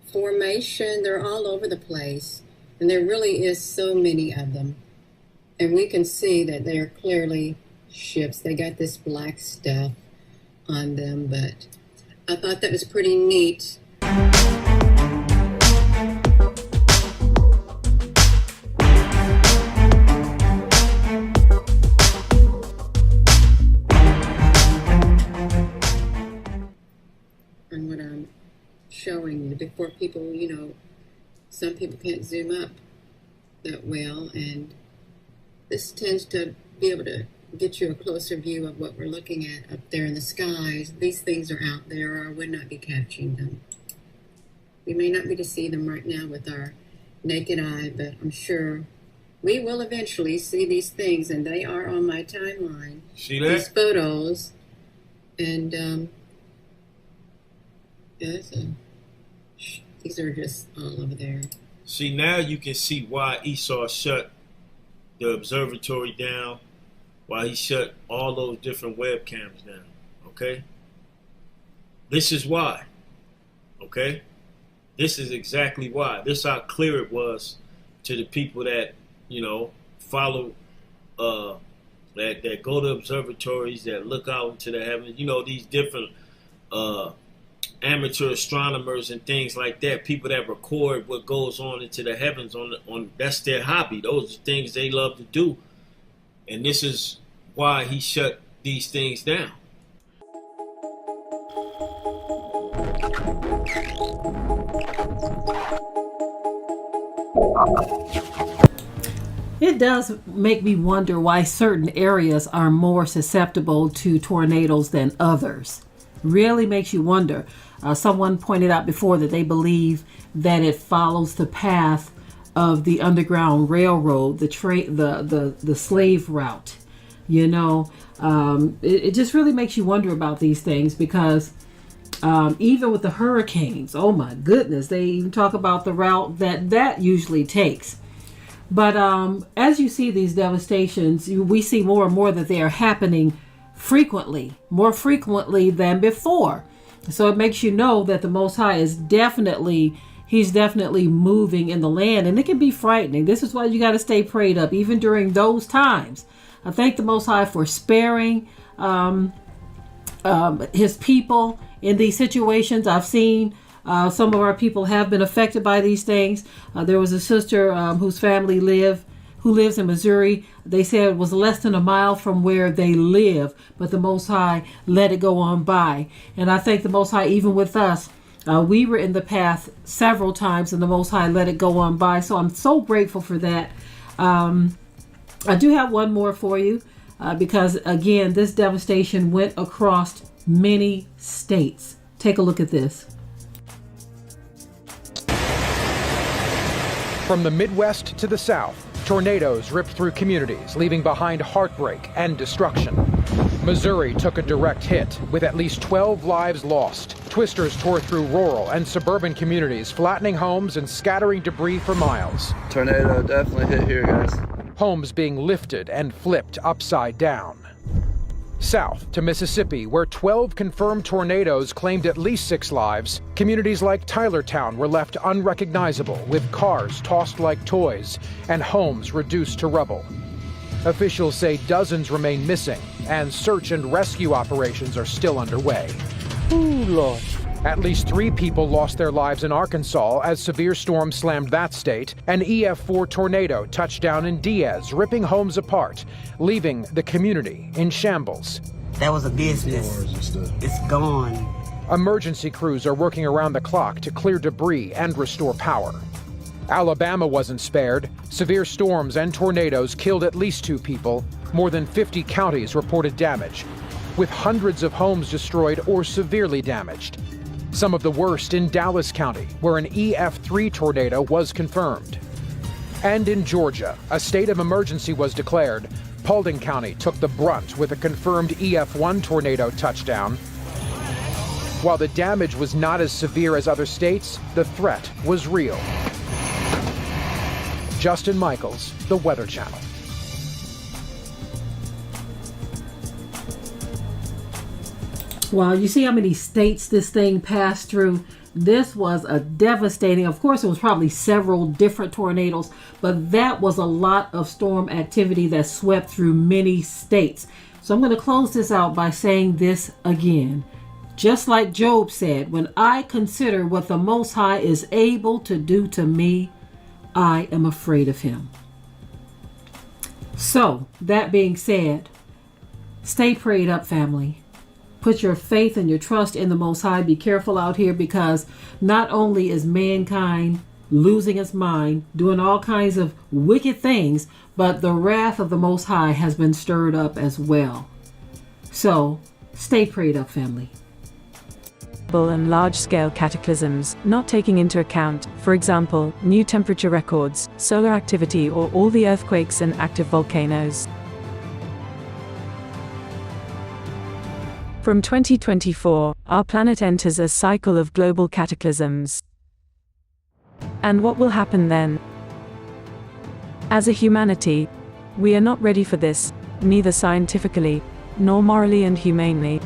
formation. They're all over the place. And there really is so many of them. And we can see that they're clearly ships. They got this black stuff on them, but I thought that was pretty neat. And what I'm showing you before people, you know, some people can't zoom up that well, and this tends to be able to get you a closer view of what we're looking at up there in the skies. These things are out there, or I would not be capturing them. We may not be able to see them right now with our naked eye, but I'm sure we will eventually see these things, and they are on my timeline. See that? These photos, and yeah, these are just all over there. See, now you can see why Esau shut the observatory down, why he shut all those different webcams down, okay? This is why, okay? This is exactly why. This is how clear it was to the people that, you know, follow, that go to observatories, that look out into the heavens, you know, these different amateur astronomers and things like that, people that record what goes on into the heavens, on that's their hobby. Those are things they love to do. And this is why he shut these things down. It does make me wonder why certain areas are more susceptible to tornadoes than others. Really makes you wonder. Someone pointed out before that they believe that it follows the path of the Underground Railroad, the slave route. You know, it just really makes you wonder about these things, because even with the hurricanes, oh my goodness, they even talk about the route that usually takes. But as you see these devastations, we see more and more that they are happening more frequently than before. So it makes you know that the Most High is he's definitely moving in the land, and it can be frightening. This is why you got to stay prayed up, even during those times. I thank the Most High for sparing his people in these situations. I've seen some of our people have been affected by these things. There was a sister whose family who lives in Missouri. They said it was less than a mile from where they live, but the Most High let it go on by. And I thank the Most High, even with us, we were in the path several times, and the Most High let it go on by. So I'm so grateful for that. I do have one more for you, because again, this devastation went across many states. Take a look at this. From the Midwest to the South, tornadoes ripped through communities, leaving behind heartbreak and destruction. Missouri took a direct hit, with at least 12 lives lost. Twisters tore through rural and suburban communities, flattening homes and scattering debris for miles. Tornado definitely hit here, guys. Homes being lifted and flipped upside down. South to Mississippi, where 12 confirmed tornadoes claimed at least 6 lives, communities like Tylertown were left unrecognizable, with cars tossed like toys and homes reduced to rubble. Officials say dozens remain missing, and search and rescue operations are still underway. Ooh, Lord. At least 3 people lost their lives in Arkansas as severe storms slammed that state. An EF4 tornado touched down in Diaz, ripping homes apart, leaving the community in shambles. That was a business. It's gone. Emergency crews are working around the clock to clear debris and restore power. Alabama wasn't spared. Severe storms and tornadoes killed at least 2 people. More than 50 counties reported damage, with hundreds of homes destroyed or severely damaged. Some of the worst in Dallas County, where an EF3 tornado was confirmed. And in Georgia, a state of emergency was declared. Paulding County took the brunt with a confirmed EF1 tornado touchdown. While the damage was not as severe as other states, the threat was real. Justin Michaels, The Weather Channel. Well, you see how many states this thing passed through? This was a devastating, of course, it was probably several different tornadoes, but that was a lot of storm activity that swept through many states. So I'm going to close this out by saying this again. Just like Job said, when I consider what the Most High is able to do to me, I am afraid of him. So, that being said, stay prayed up, family. Put your faith and your trust in the Most High. Be careful out here, because not only is mankind losing its mind, doing all kinds of wicked things, but the wrath of the Most High has been stirred up as well. So, stay prayed up, family. And large-scale cataclysms, not taking into account, for example, new temperature records, solar activity, or all the earthquakes and active volcanoes. From 2024, our planet enters a cycle of global cataclysms. And what will happen then? As a humanity, we are not ready for this, neither scientifically, nor morally and humanely.